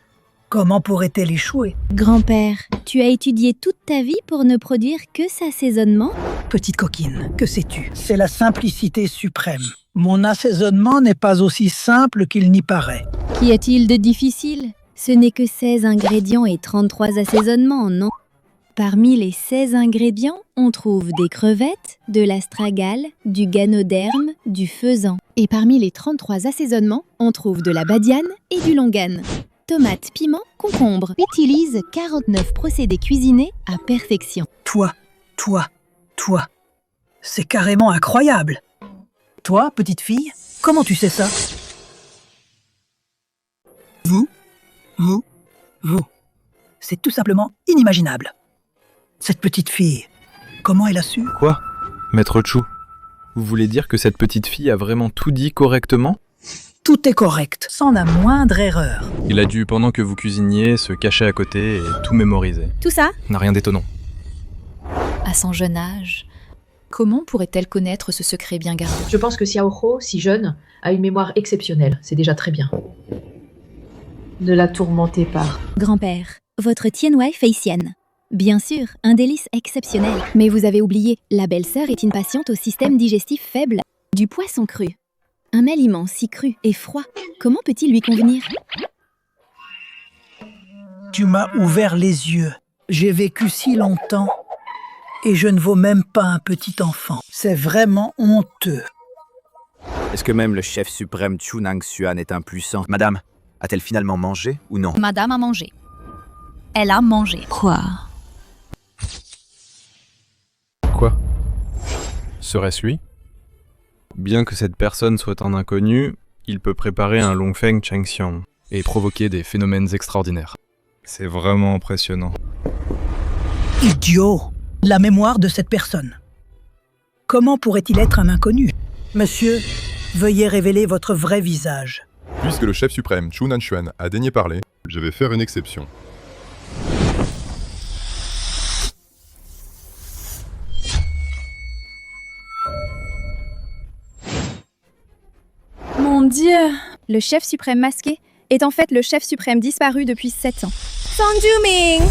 comment pourrait-elle échouer? Grand-père, tu as étudié toute ta vie pour ne produire que cet assaisonnement? Petite coquine, que sais-tu? C'est la simplicité suprême. Mon assaisonnement n'est pas aussi simple qu'il n'y paraît. Qu'y a-t-il de difficile? Ce n'est que 16 ingrédients et 33 assaisonnements, non? Parmi les 16 ingrédients, on trouve des crevettes, de l'astragale, du ganoderme, du faisan. Et parmi les 33 assaisonnements, on trouve de la badiane et du longan. Tomates, piments, concombres. Utilise 49 procédés cuisinés à perfection. Toi. C'est carrément incroyable. Toi, petite fille, comment tu sais ça? Vous. C'est tout simplement inimaginable. Cette petite fille, comment elle a su? Quoi? Maître Chu, vous voulez dire que cette petite fille a vraiment tout dit correctement? Tout est correct, sans la moindre erreur. Il a dû, pendant que vous cuisiniez, se cacher à côté et tout mémoriser. Tout ça? N'a rien d'étonnant. À son jeune âge, comment pourrait-elle connaître ce secret bien gardé? Je pense que Xiaoho, si jeune, a une mémoire exceptionnelle. C'est déjà très bien. Ne la tourmentez pas. Grand-père, votre Tianwai Feishian. Bien sûr, un délice exceptionnel. Mais vous avez oublié, la belle-sœur est une patiente au système digestif faible. Du poisson cru. Un aliment si cru et froid, comment peut-il lui convenir? Tu m'as ouvert les yeux. J'ai vécu si longtemps et je ne vaux même pas un petit enfant. C'est vraiment honteux. Est-ce que même le chef suprême Chu Nangxuan est impuissant? Madame, a-t-elle finalement mangé ou non? Madame a mangé. Elle a mangé. Quoi? Quoi? Serait-ce lui? Bien que cette personne soit un inconnu, il peut préparer un Longfeng Chengxiang et provoquer des phénomènes extraordinaires. C'est vraiment impressionnant. Idiot! La mémoire de cette personne. Comment pourrait-il être un inconnu? Monsieur, veuillez révéler votre vrai visage. Puisque le chef suprême Chu Nanchuan a daigné parler, je vais faire une exception. Mon Dieu! Le chef suprême masqué est en fait le chef suprême disparu depuis 7 ans. Song Juming!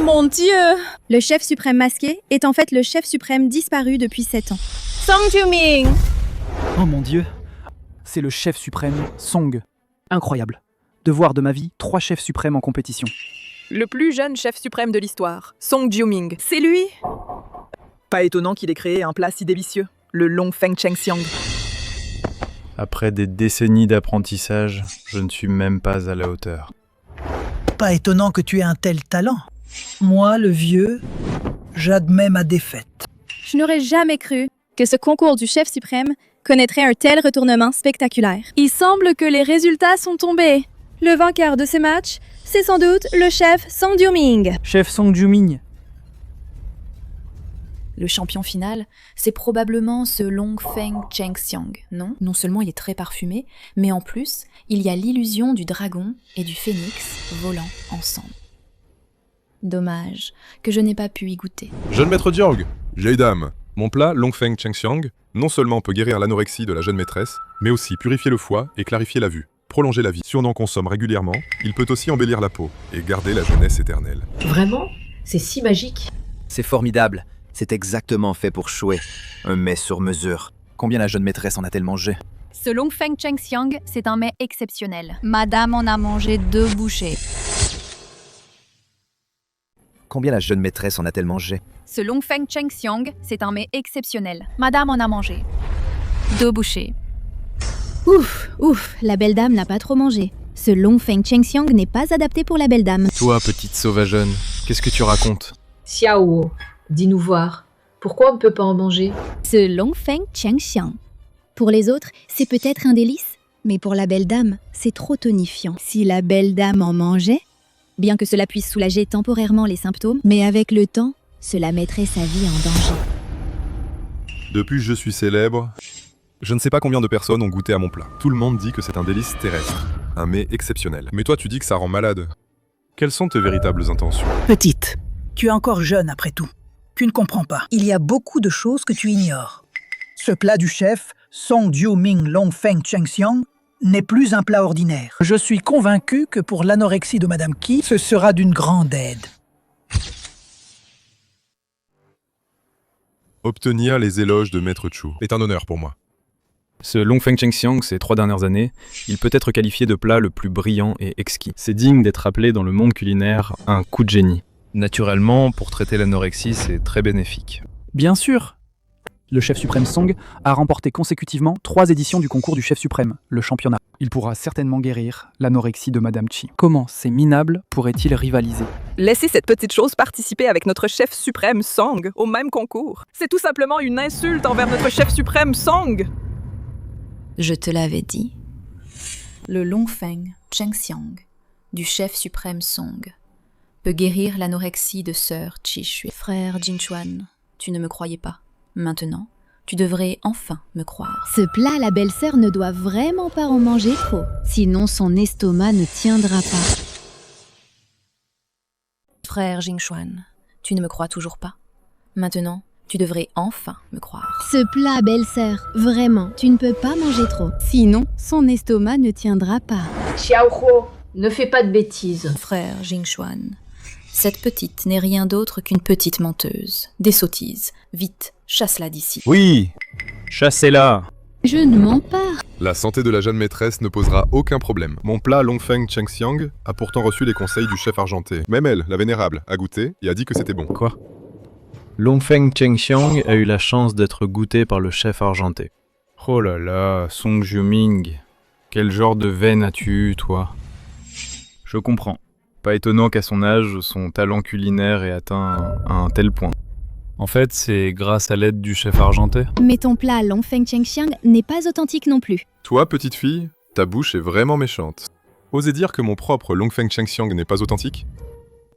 Mon Dieu! Le chef suprême masqué est en fait le chef suprême disparu depuis 7 ans. Song Juming! Oh mon Dieu, c'est le chef suprême Song. Incroyable. De voir de ma vie 3 chefs suprêmes en compétition. Le plus jeune chef suprême de l'histoire, Song Jiuming. C'est lui? Pas étonnant qu'il ait créé un plat si délicieux, le Longfeng Chengxiang. Après des décennies d'apprentissage, je ne suis même pas à la hauteur. Pas étonnant que tu aies un tel talent. Moi, le vieux, j'admets ma défaite. Je n'aurais jamais cru que ce concours du chef suprême connaîtrait un tel retournement spectaculaire. Il semble que les résultats sont tombés. Le vainqueur de ce match, c'est sans doute le chef Song Juming. Chef Song Juming. Le champion final, c'est probablement ce Longfeng Chengxiang, non? Non seulement il est très parfumé, mais en plus, il y a l'illusion du dragon et du phénix volant ensemble. Dommage que je n'ai pas pu y goûter. Jeune maître Jiang, vieille dame, mon plat Longfeng Chengxiang non seulement peut guérir l'anorexie de la jeune maîtresse, mais aussi purifier le foie et clarifier la vue, prolonger la vie. Si on en consomme régulièrement, il peut aussi embellir la peau et garder la jeunesse éternelle. Vraiment? C'est si magique. C'est formidable. C'est exactement fait pour Shui. Un mets sur mesure. Combien la jeune maîtresse en a-t-elle mangé? Ce Longfeng Chengxiang, c'est un mets exceptionnel. Madame en a mangé 2 bouchées. Combien la jeune maîtresse en a-t-elle mangé? Ce Longfeng Chengxiang, c'est un mets exceptionnel. Madame en a mangé. 2 bouchées. Ouf, la belle dame n'a pas trop mangé. Ce Longfeng Chengxiang n'est pas adapté pour la belle dame. Toi, petite sauvageonne, qu'est-ce que tu racontes? Xiao, dis-nous voir. Pourquoi on ne peut pas en manger? Ce Longfeng Chengxiang. Pour les autres, c'est peut-être un délice, mais pour la belle dame, c'est trop tonifiant. Si la belle dame en mangeait, bien que cela puisse soulager temporairement les symptômes, mais avec le temps, cela mettrait sa vie en danger. Depuis que je suis célèbre, je ne sais pas combien de personnes ont goûté à mon plat. Tout le monde dit que c'est un délice terrestre, un mets exceptionnel. Mais toi, tu dis que ça rend malade. Quelles sont tes véritables intentions? Petite, tu es encore jeune après tout. Tu ne comprends pas. Il y a beaucoup de choses que tu ignores. Ce plat du chef, Song Jiuming Longfeng Chengxiang, n'est plus un plat ordinaire. Je suis convaincu que pour l'anorexie de Madame Qi, ce sera d'une grande aide. Obtenir les éloges de Maître Chu est un honneur pour moi. Ce Longfeng Chengxiang, ces 3 dernières années, il peut être qualifié de plat le plus brillant et exquis. C'est digne d'être appelé dans le monde culinaire un coup de génie. Naturellement, pour traiter l'anorexie, c'est très bénéfique. Bien sûr. Le chef suprême Song a remporté consécutivement 3 éditions du concours du chef suprême, le championnat. Il pourra certainement guérir l'anorexie de Madame Qi. Comment ces minables pourraient-ils rivaliser? Laissez cette petite chose participer avec notre chef suprême Song au même concours. C'est tout simplement une insulte envers notre chef suprême Song. Je te l'avais dit. Le Longfeng Chengxiang du chef suprême Song peut guérir l'anorexie de sœur Qi Shui. Frère Jinchuan, tu ne me croyais pas. Maintenant, tu devrais enfin me croire. Ce plat, la belle-sœur ne doit vraiment pas en manger trop, sinon son estomac ne tiendra pas. Frère Jinchuan, tu ne me crois toujours pas. Maintenant, tu devrais enfin me croire. Ce plat, belle-sœur, vraiment, tu ne peux pas manger trop, sinon son estomac ne tiendra pas. Xiaohuo, ne fais pas de bêtises. Frère Jinchuan, cette petite n'est rien d'autre qu'une petite menteuse. Des sottises. Vite, chasse-la d'ici. Oui, chassez-la. Je ne mens pas. La santé de la jeune maîtresse ne posera aucun problème. Mon plat Longfeng Chengxiang a pourtant reçu les conseils du chef argenté. Même elle, la vénérable, a goûté et a dit que c'était bon. Quoi? Longfeng Chengxiang a eu la chance d'être goûté par le chef argenté. Oh là là, Song Jiuming, quel genre de veine as-tu eu, toi? Je comprends. Pas étonnant qu'à son âge, son talent culinaire ait atteint un tel point. En fait, c'est grâce à l'aide du chef argenté. Mais ton plat Longfeng Chengxiang n'est pas authentique non plus. Toi, petite fille, ta bouche est vraiment méchante. Osez dire que mon propre Longfeng Chengxiang n'est pas authentique?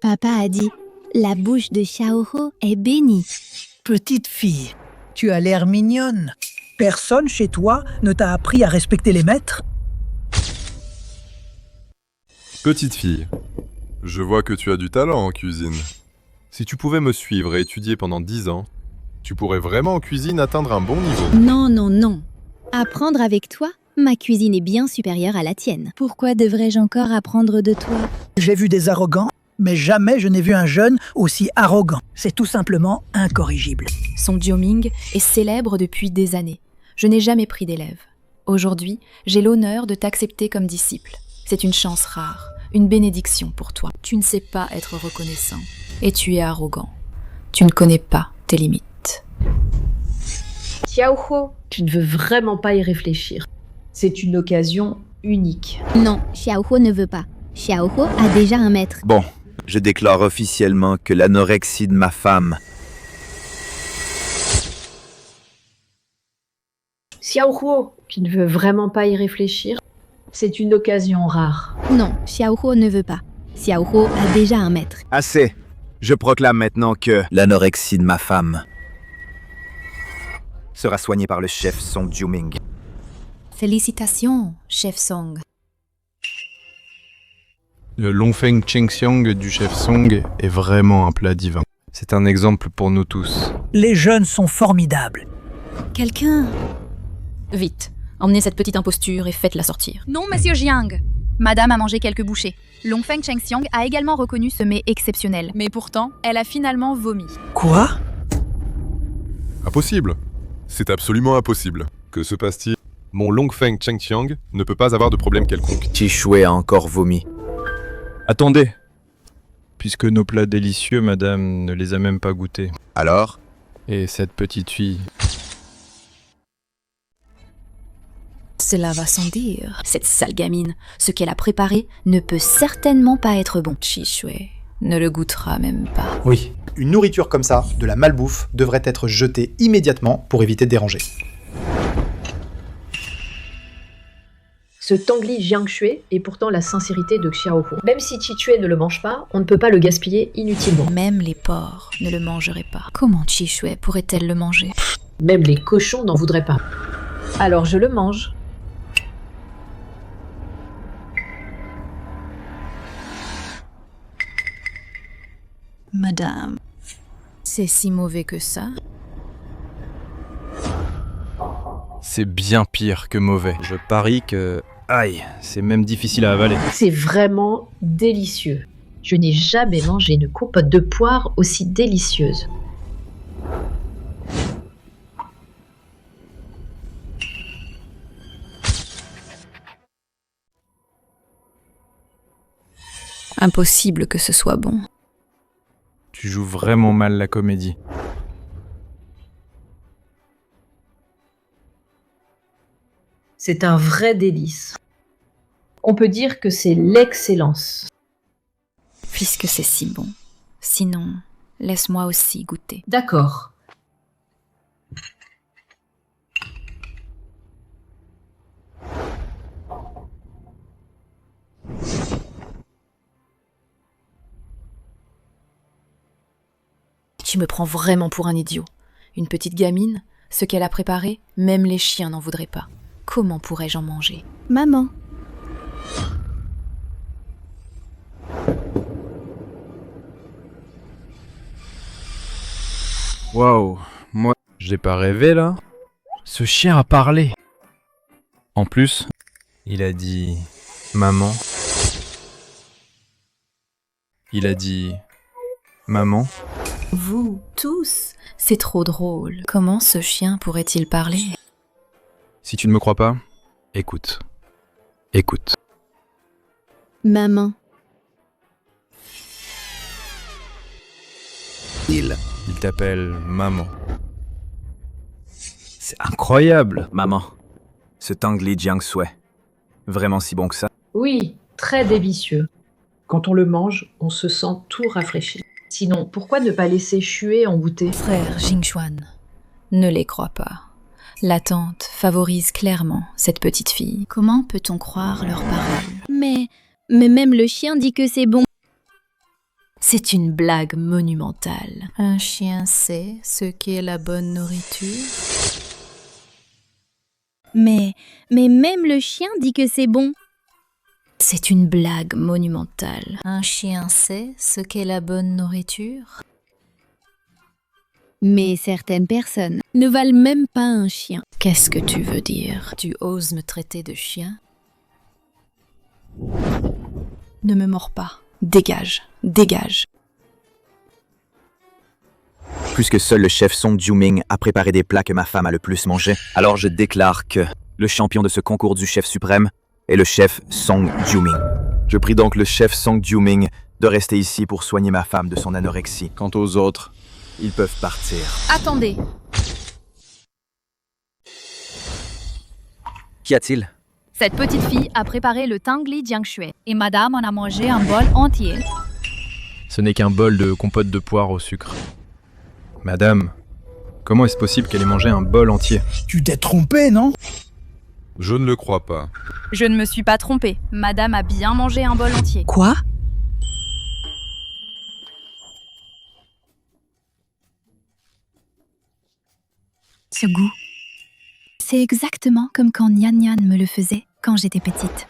Papa a dit, la bouche de Xiaohuo est bénie. Petite fille, tu as l'air mignonne. Personne chez toi ne t'a appris à respecter les maîtres? Petite fille, je vois que tu as du talent en cuisine. Si tu pouvais me suivre et étudier pendant 10 ans, tu pourrais vraiment en cuisine atteindre un bon niveau. Non. Apprendre avec toi, ma cuisine est bien supérieure à la tienne. Pourquoi devrais-je encore apprendre de toi? J'ai vu des arrogants, mais jamais je n'ai vu un jeune aussi arrogant. C'est tout simplement incorrigible. Song Jiuming est célèbre depuis des années. Je n'ai jamais pris d'élève. Aujourd'hui, j'ai l'honneur de t'accepter comme disciple. C'est une chance rare. Une bénédiction pour toi. Tu ne sais pas être reconnaissant. Et tu es arrogant. Tu ne connais pas tes limites. Xiaohuo, tu ne veux vraiment pas y réfléchir. C'est une occasion unique. Non, Xiaohuo ne veut pas. Xiaohuo a déjà un maître. Bon, je déclare officiellement que l'anorexie de ma femme... Xiaohuo, tu ne veux vraiment pas y réfléchir. C'est une occasion rare. Non, Xiaohuo ne veut pas. Xiaohuo a déjà un maître. Assez. Je proclame maintenant que l'anorexie de ma femme sera soignée par le chef Song Jiuming. Félicitations, chef Song. Le Longfeng Chengxiang du chef Song est vraiment un plat divin. C'est un exemple pour nous tous. Les jeunes sont formidables. Quelqu'un... Vite, emmenez cette petite imposture et faites-la sortir. Non, monsieur Jiang. Madame a mangé quelques bouchées. Longfeng Chengxiang a également reconnu ce mets exceptionnel. Mais pourtant, elle a finalement vomi. Quoi? Impossible. C'est absolument impossible. Que se passe-t-il? Mon Longfeng Chengxiang ne peut pas avoir de problème quelconque. Qi Shui a encore vomi. Attendez. puisque nos plats délicieux, madame, ne les a même pas goûtés. Alors? Et cette petite fille... Cela va sans dire. Cette sale gamine, ce qu'elle a préparé ne peut certainement pas être bon. Chi-Shui ne le goûtera même pas. Oui, une nourriture comme ça, de la malbouffe, devrait être jetée immédiatement pour éviter de déranger. Ce Tangli Jiangshui est pourtant la sincérité de Xiaohu. Même si Chi-Shui ne le mange pas, on ne peut pas le gaspiller inutilement. Même les porcs ne le mangeraient pas. Comment Chi-Shui pourrait-elle le manger? Même les cochons n'en voudraient pas. Alors je le mange. Madame, c'est si mauvais que ça? C'est bien pire que mauvais. Je parie que... Aïe, c'est même difficile à avaler. C'est vraiment délicieux. Je n'ai jamais mangé une compote de poire aussi délicieuse. Impossible que ce soit bon. Tu joues vraiment mal la comédie. C'est un vrai délice. On peut dire que c'est l'excellence. Puisque c'est si bon. Sinon, laisse-moi aussi goûter. D'accord. Tu me prends vraiment pour un idiot. Une petite gamine, ce qu'elle a préparé, même les chiens n'en voudraient pas. Comment pourrais-je en manger? Maman. Waouh, moi, j'ai pas rêvé là. Ce chien a parlé. En plus, il a dit maman. Il a dit maman. Vous, tous, c'est trop drôle. Comment ce chien pourrait-il parler? Si tu ne me crois pas, écoute. Écoute. Maman. Il t'appelle maman. C'est incroyable. Maman, ce Tangli Jiangshui, vraiment si bon que ça? Oui, très délicieux. Quand on le mange, on se sent tout rafraîchi. Sinon, pourquoi ne pas laisser Xue en goûter? Frère Jingxuan, ne les crois pas. La tante favorise clairement cette petite fille. Comment peut-on croire leurs paroles? Mais même le chien dit que c'est bon. C'est une blague monumentale. Un chien sait ce qu'est la bonne nourriture? Mais même le chien dit que c'est bon. C'est une blague monumentale. Un chien sait ce qu'est la bonne nourriture? Mais certaines personnes ne valent même pas un chien. Qu'est-ce que tu veux dire? Tu oses me traiter de chien? Ne me mords pas. Dégage, dégage. Puisque seul le chef Song Jiuming a préparé des plats que ma femme a le plus mangé, alors je déclare que le champion de ce concours du chef suprême est le chef Song Jiuming. Je prie donc le chef Song Jiuming de rester ici pour soigner ma femme de son anorexie. Quant aux autres, ils peuvent partir. Attendez. Qu'y a-t-il? Cette petite fille a préparé le Tangli Jiangshui et madame en a mangé un bol entier. Ce n'est qu'un bol de compote de poire au sucre. Madame, comment est-ce possible qu'elle ait mangé un bol entier? Tu t'es trompé, non? Je ne le crois pas. Je ne me suis pas trompée. Madame a bien mangé un bol entier. Quoi? Ce goût. C'est exactement comme quand Nyan Nyan me le faisait quand j'étais petite.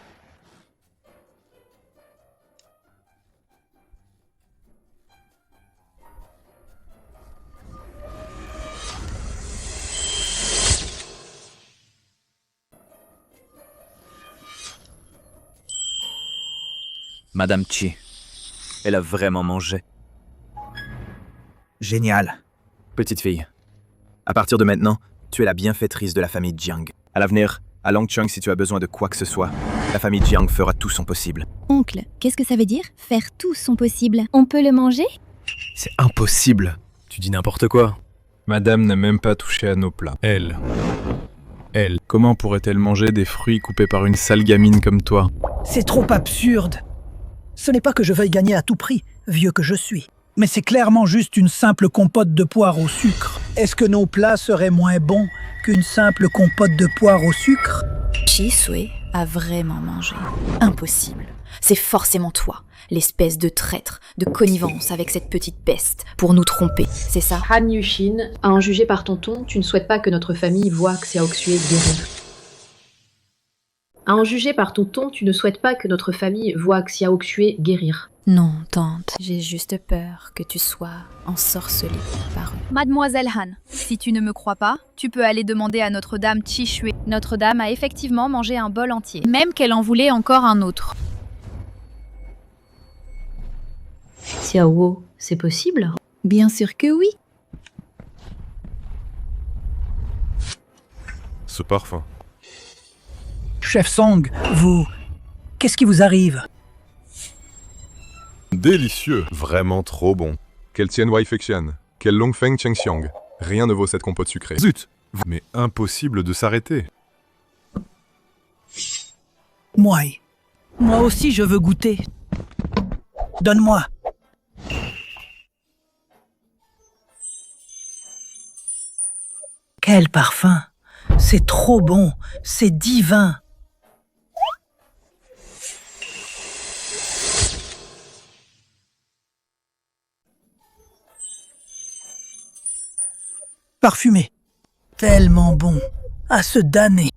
Madame Chi, elle a vraiment mangé. Génial. Petite fille, à partir de maintenant, tu es la bienfaitrice de la famille Jiang. À l'avenir, à Longcheng si tu as besoin de quoi que ce soit, La famille Jiang fera tout son possible. Oncle, qu'est-ce que ça veut dire? Faire tout son possible. On peut le manger? C'est impossible. Tu dis n'importe quoi. Madame n'a même pas touché à nos plats. Elle, comment pourrait-elle manger des fruits coupés par une sale gamine comme toi? C'est trop absurde. Ce n'est pas que je veuille gagner à tout prix, vieux que je suis. Mais c'est clairement juste une simple compote de poire au sucre. Est-ce que nos plats seraient moins bons qu'une simple compote de poire au sucre? Chi-Sui a vraiment mangé. Impossible. C'est forcément toi, l'espèce de traître, de connivence avec cette petite peste, pour nous tromper, c'est ça? Han Yushin, à en juger par tonton, tu ne souhaites pas que notre famille voie Xiaoxue guérir. À en juger par tonton, tu ne souhaites pas que notre famille voie Xiaoxue guérir. Non, tante, j'ai juste peur que tu sois ensorcelée par eux. Mademoiselle Han, si tu ne me crois pas, tu peux aller demander à Notre-Dame Chi-Shui. Notre-Dame a effectivement mangé un bol entier, même qu'elle en voulait encore un autre. Xiao, c'est possible? Bien sûr que oui. Ce parfum. Chef Song, vous... Qu'est-ce qui vous arrive? Délicieux, vraiment trop bon. Quel Tian Wai Fexian, quel Longfeng Chengxiang. Rien ne vaut cette compote sucrée. Zut! Mais impossible de s'arrêter. Moi aussi je veux goûter. Donne-moi. Quel parfum! C'est trop bon, c'est divin. Parfumé. Tellement bon. À se damner.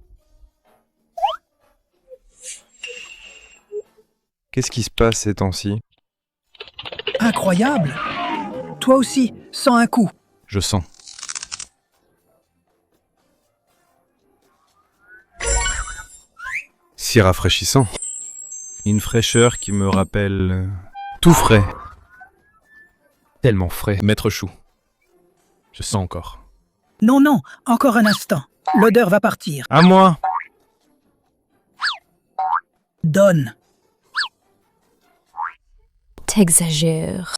Qu'est-ce qui se passe ces temps-ci? Incroyable. Toi aussi, sans un coup. Je sens. Si rafraîchissant. Une fraîcheur qui me rappelle... tout frais. Tellement frais. Maître Chou. Je sens encore. Non, non, encore un instant. L'odeur va partir. À moi! Donne. T'exagères.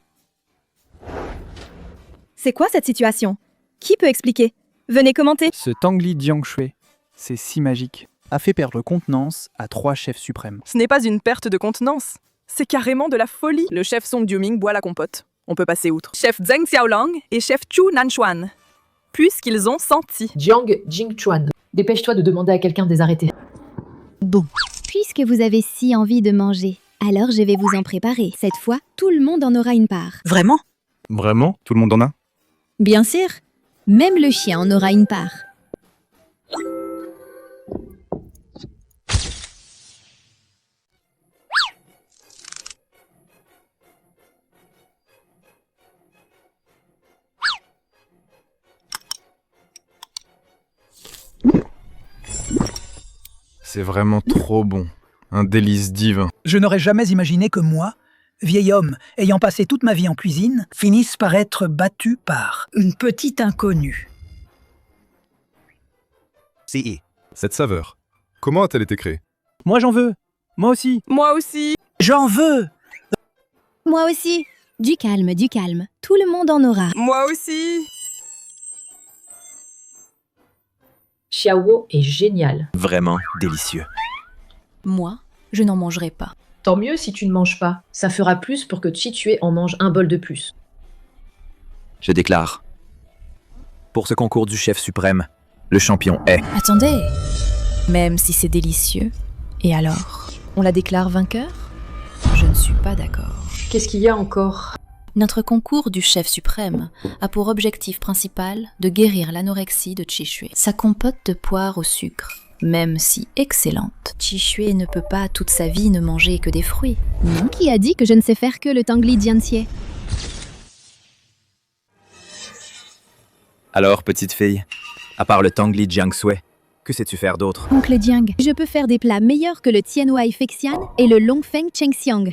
C'est quoi cette situation? Qui peut expliquer? Venez commenter. Ce Tangli Jiangshui, c'est si magique, a fait perdre contenance à 3 chefs suprêmes. Ce n'est pas une perte de contenance. C'est carrément de la folie. Le chef Song Jiuming boit la compote. On peut passer outre. Chef Zheng Xiaolang et chef Chu Nanchuan. Puisqu'ils ont senti. Jiang Jingchuan, dépêche-toi de demander à quelqu'un de les arrêter. Bon, puisque vous avez si envie de manger, alors je vais vous en préparer. Cette fois, tout le monde en aura une part. Vraiment? Vraiment? Tout le monde en a? Bien sûr, même le chien en aura une part. C'est vraiment trop bon. Un délice divin. Je n'aurais jamais imaginé que moi, vieil homme ayant passé toute ma vie en cuisine, finisse par être battu par une petite inconnue. Cette saveur, comment a-t-elle été créée? Moi j'en veux. Moi aussi. Moi aussi. J'en veux. Moi aussi. Du calme, du calme. Tout le monde en aura. Moi aussi. Xiao est génial. Vraiment délicieux. Moi, je n'en mangerai pas. Tant mieux si tu ne manges pas. Ça fera plus pour que Chi-Tue en mange un bol de plus. Je déclare. Pour ce concours du chef suprême, le champion est... Attendez. Même si c'est délicieux, et alors? On la déclare vainqueur? Je ne suis pas d'accord. Qu'est-ce qu'il y a encore? Notre concours du chef suprême a pour objectif principal de guérir l'anorexie de Chi-Shui. Sa compote de poire au sucre, même si excellente, Chi-Shui ne peut pas toute sa vie ne manger que des fruits. Non, qui a dit que je ne sais faire que le Tangli Jianxie? Alors, petite fille, à part le Tangli Jiangshui, que sais-tu faire d'autre? Oncle Jiang, je peux faire des plats meilleurs que le Tianwai Fexian et le Longfeng Chengxiang.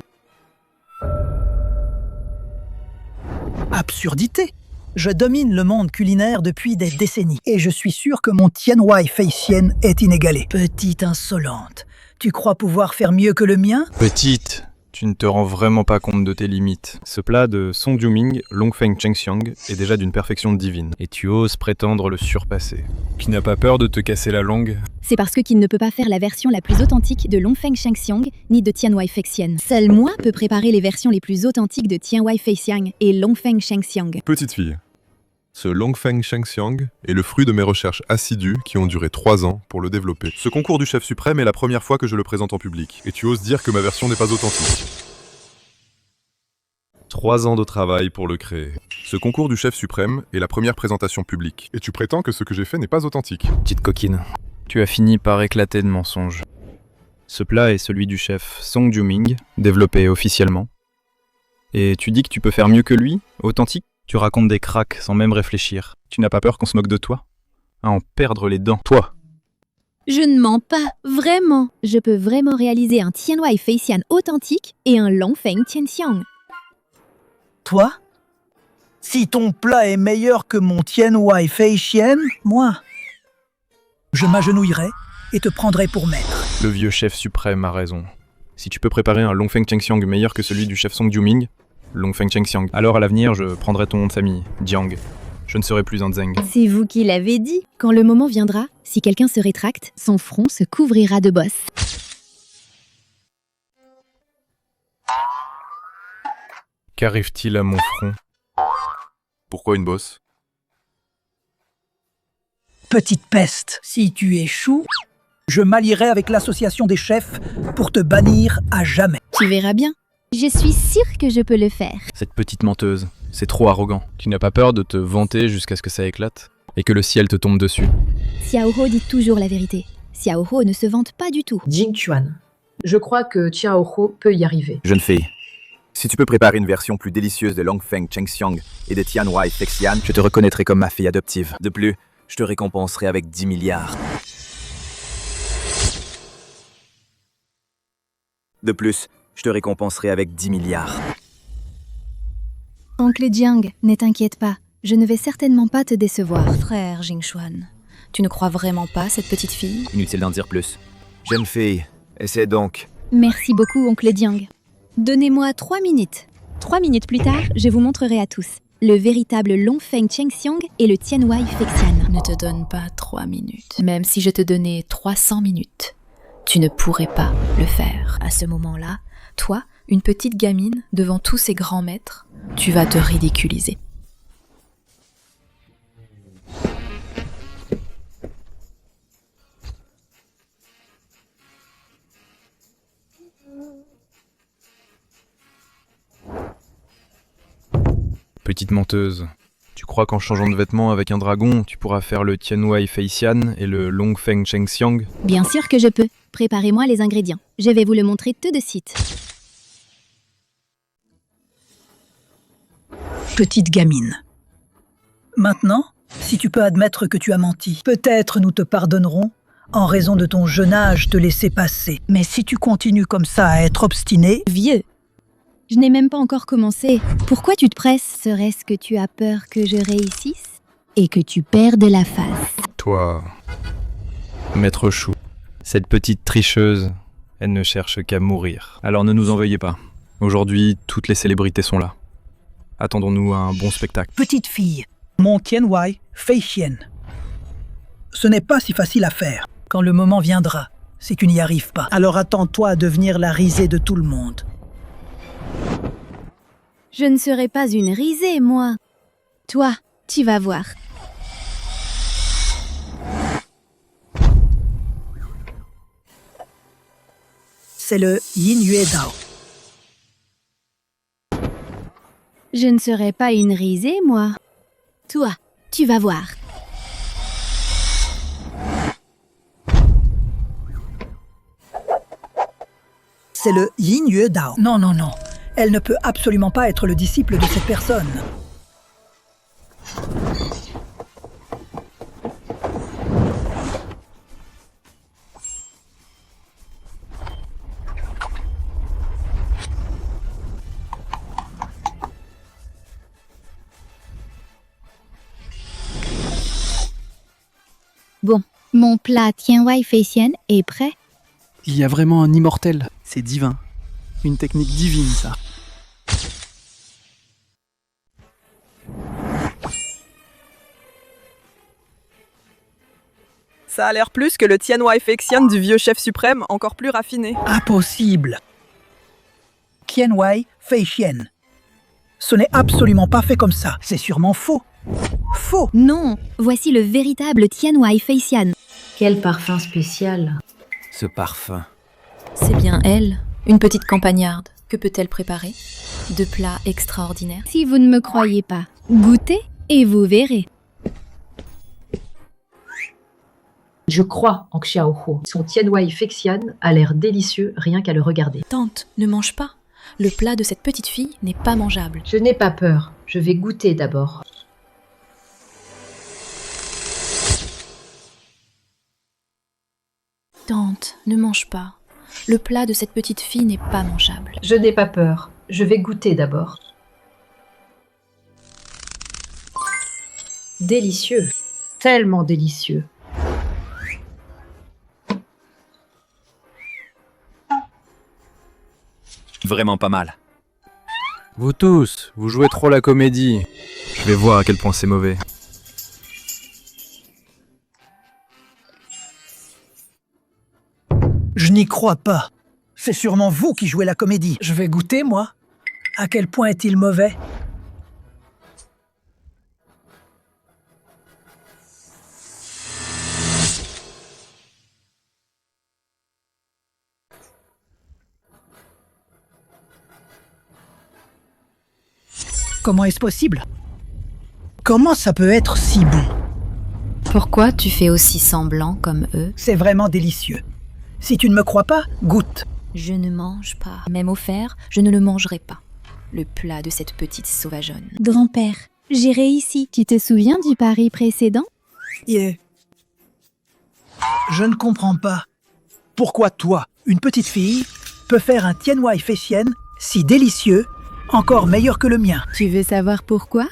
Absurdité! Je domine le monde culinaire depuis des décennies et je suis sûr que mon Tianwai Fexian est inégalé. Petite insolente, Tu crois pouvoir faire mieux que le mien? Petite, tu ne te rends vraiment pas compte de tes limites. Ce plat de Song Jiuming, Longfeng Chengxiang, est déjà d'une perfection divine, et tu oses prétendre le surpasser. Tu n'as pas peur de te casser la langue? C'est parce qu'il ne peut pas faire la version la plus authentique de Longfeng Chengxiang ni de Tianwai Feixian. Seul moi peux préparer les versions les plus authentiques de Tianwai Feixian et Longfeng Chengxiang. Petite fille, ce Longfeng Chengxiang est le fruit de mes recherches assidues qui ont duré 3 ans pour le développer. Ce concours du chef suprême est la première fois que je le présente en public, et tu oses dire que ma version n'est pas authentique. 3 ans de travail pour le créer. Ce concours du chef suprême est la première présentation publique, et tu prétends que ce que j'ai fait n'est pas authentique. Petite coquine, tu as fini par éclater de mensonges. Ce plat est celui du chef Song Jiuming, développé officiellement. Et tu dis que tu peux faire mieux que lui, authentique? Tu racontes des cracks sans même réfléchir. Tu n'as pas peur qu'on se moque de toi? À en perdre les dents, toi? Je ne mens pas, vraiment. Je peux vraiment réaliser un Tianwai Feixian authentique et un Longfeng Chengxiang. Toi? Si ton plat est meilleur que mon Tianwai Feixian, moi, je m'agenouillerai et te prendrai pour maître. Le vieux chef suprême a raison. Si tu peux préparer un Longfeng Chengxiang meilleur que celui du chef Song Jiuming, Longfeng Chengxiang, alors à l'avenir je prendrai ton nom de famille, Jiang. Je ne serai plus un Zeng. C'est vous qui l'avez dit. Quand le moment viendra, si quelqu'un se rétracte, son front se couvrira de bosses. Qu'arrive-t-il à mon front? Pourquoi une bosse? Petite peste, si tu échoues, je m'allierai avec l'association des chefs pour te bannir à jamais. Tu verras bien. Je suis sûre que je peux le faire. Cette petite menteuse, c'est trop arrogant. Tu n'as pas peur de te vanter jusqu'à ce que ça éclate? Et que le ciel te tombe dessus? Xiaoho dit toujours la vérité. Xiaoho ne se vante pas du tout. Jing Chuan, je crois que Xiaoho peut y arriver. Jeune fille, si tu peux préparer une version plus délicieuse de Longfeng Chengxiang et de Tianwai Feixian, je te reconnaîtrai comme ma fille adoptive. De plus, je te récompenserai avec 10 milliards. De plus, je te récompenserai avec 10 milliards. Oncle Jiang, ne t'inquiète pas. Je ne vais certainement pas te décevoir. Frère Jingxuan, tu ne crois vraiment pas cette petite fille? Inutile d'en dire plus. Jeune fille, essaie donc. Merci beaucoup, oncle Jiang. Donnez-moi 3 minutes. 3 minutes plus tard, je vous montrerai à tous le véritable Longfeng Chengxiang et le Tianwai Feixian. Ne te donne pas 3 minutes. Même si je te donnais 300 minutes, tu ne pourrais pas le faire. À ce moment-là, toi, une petite gamine, devant tous ces grands maîtres, tu vas te ridiculiser. Petite menteuse, tu crois qu'en changeant de vêtements avec un dragon, tu pourras faire le Tianwai Feixian et le Longfeng Chengxiang? Bien sûr que je peux. Préparez-moi les ingrédients. Je vais vous le montrer tout de suite. Petite gamine. Maintenant, si tu peux admettre que tu as menti, peut-être nous te pardonnerons en raison de ton jeune âge te laisser passer. Mais si tu continues comme ça à être obstiné... Vieux, je n'ai même pas encore commencé. Pourquoi tu te presses? Serait-ce que tu as peur que je réussisse et que tu perdes la face? Toi, Maître Chou, cette petite tricheuse, elle ne cherche qu'à mourir. Alors ne nous en veuillez pas. Aujourd'hui, toutes les célébrités sont là. Attendons-nous à un bon spectacle. Petite fille, mon Tianwai Feixian. Ce n'est pas si facile à faire. Quand le moment viendra, si tu n'y arrives pas, alors attends-toi à devenir la risée de tout le monde. Je ne serai pas une risée, moi. Toi, tu vas voir. C'est le Yin Yue Dao. Je ne serai pas une risée, moi. Toi, tu vas voir. C'est le Yin Yue Dao. Non, non, non. Elle ne peut absolument pas être le disciple de cette personne. Bon, mon plat Tianwai Feixian est prêt. Il y a vraiment un immortel. C'est divin. Une technique divine, ça. Ça a l'air plus que le Tianwei Feixian du vieux chef suprême, encore plus raffiné. Impossible. Tianwei Feixian. Ce n'est absolument pas fait comme ça. C'est sûrement faux. Faux. Non, voici le véritable Tianwei Feixian. Quel parfum spécial. Ce parfum. C'est bien elle, une petite campagnarde. Que peut-elle préparer? De plats extraordinaires. Si vous ne me croyez pas, goûtez et vous verrez. Je crois en Xiaohuo. Son Tianwei Feixian a l'air délicieux rien qu'à le regarder. Tante, ne mange pas. Le plat de cette petite fille n'est pas mangeable. Je n'ai pas peur. Je vais goûter d'abord. Tante, ne mange pas. Le plat de cette petite fille n'est pas mangeable. Je n'ai pas peur. Je vais goûter d'abord. Délicieux. Tellement délicieux. Vraiment pas mal. Vous tous, vous jouez trop la comédie. Je vais voir à quel point c'est mauvais. Je n'y crois pas. C'est sûrement vous qui jouez la comédie. Je vais goûter, moi. À quel point est-il mauvais? Comment est-ce possible? Comment ça peut être si bon? Pourquoi tu fais aussi semblant comme eux? C'est vraiment délicieux. Si tu ne me crois pas, goûte. Je ne mange pas. Même offert, je ne le mangerai pas. Le plat de cette petite sauvageonne. Grand-père, j'ai réussi. Tu te souviens du pari précédent? Yeah. Je ne comprends pas. Pourquoi toi, une petite fille, peut faire un Tianwei Feixian si délicieux, encore meilleur que le mien? Tu veux savoir pourquoi?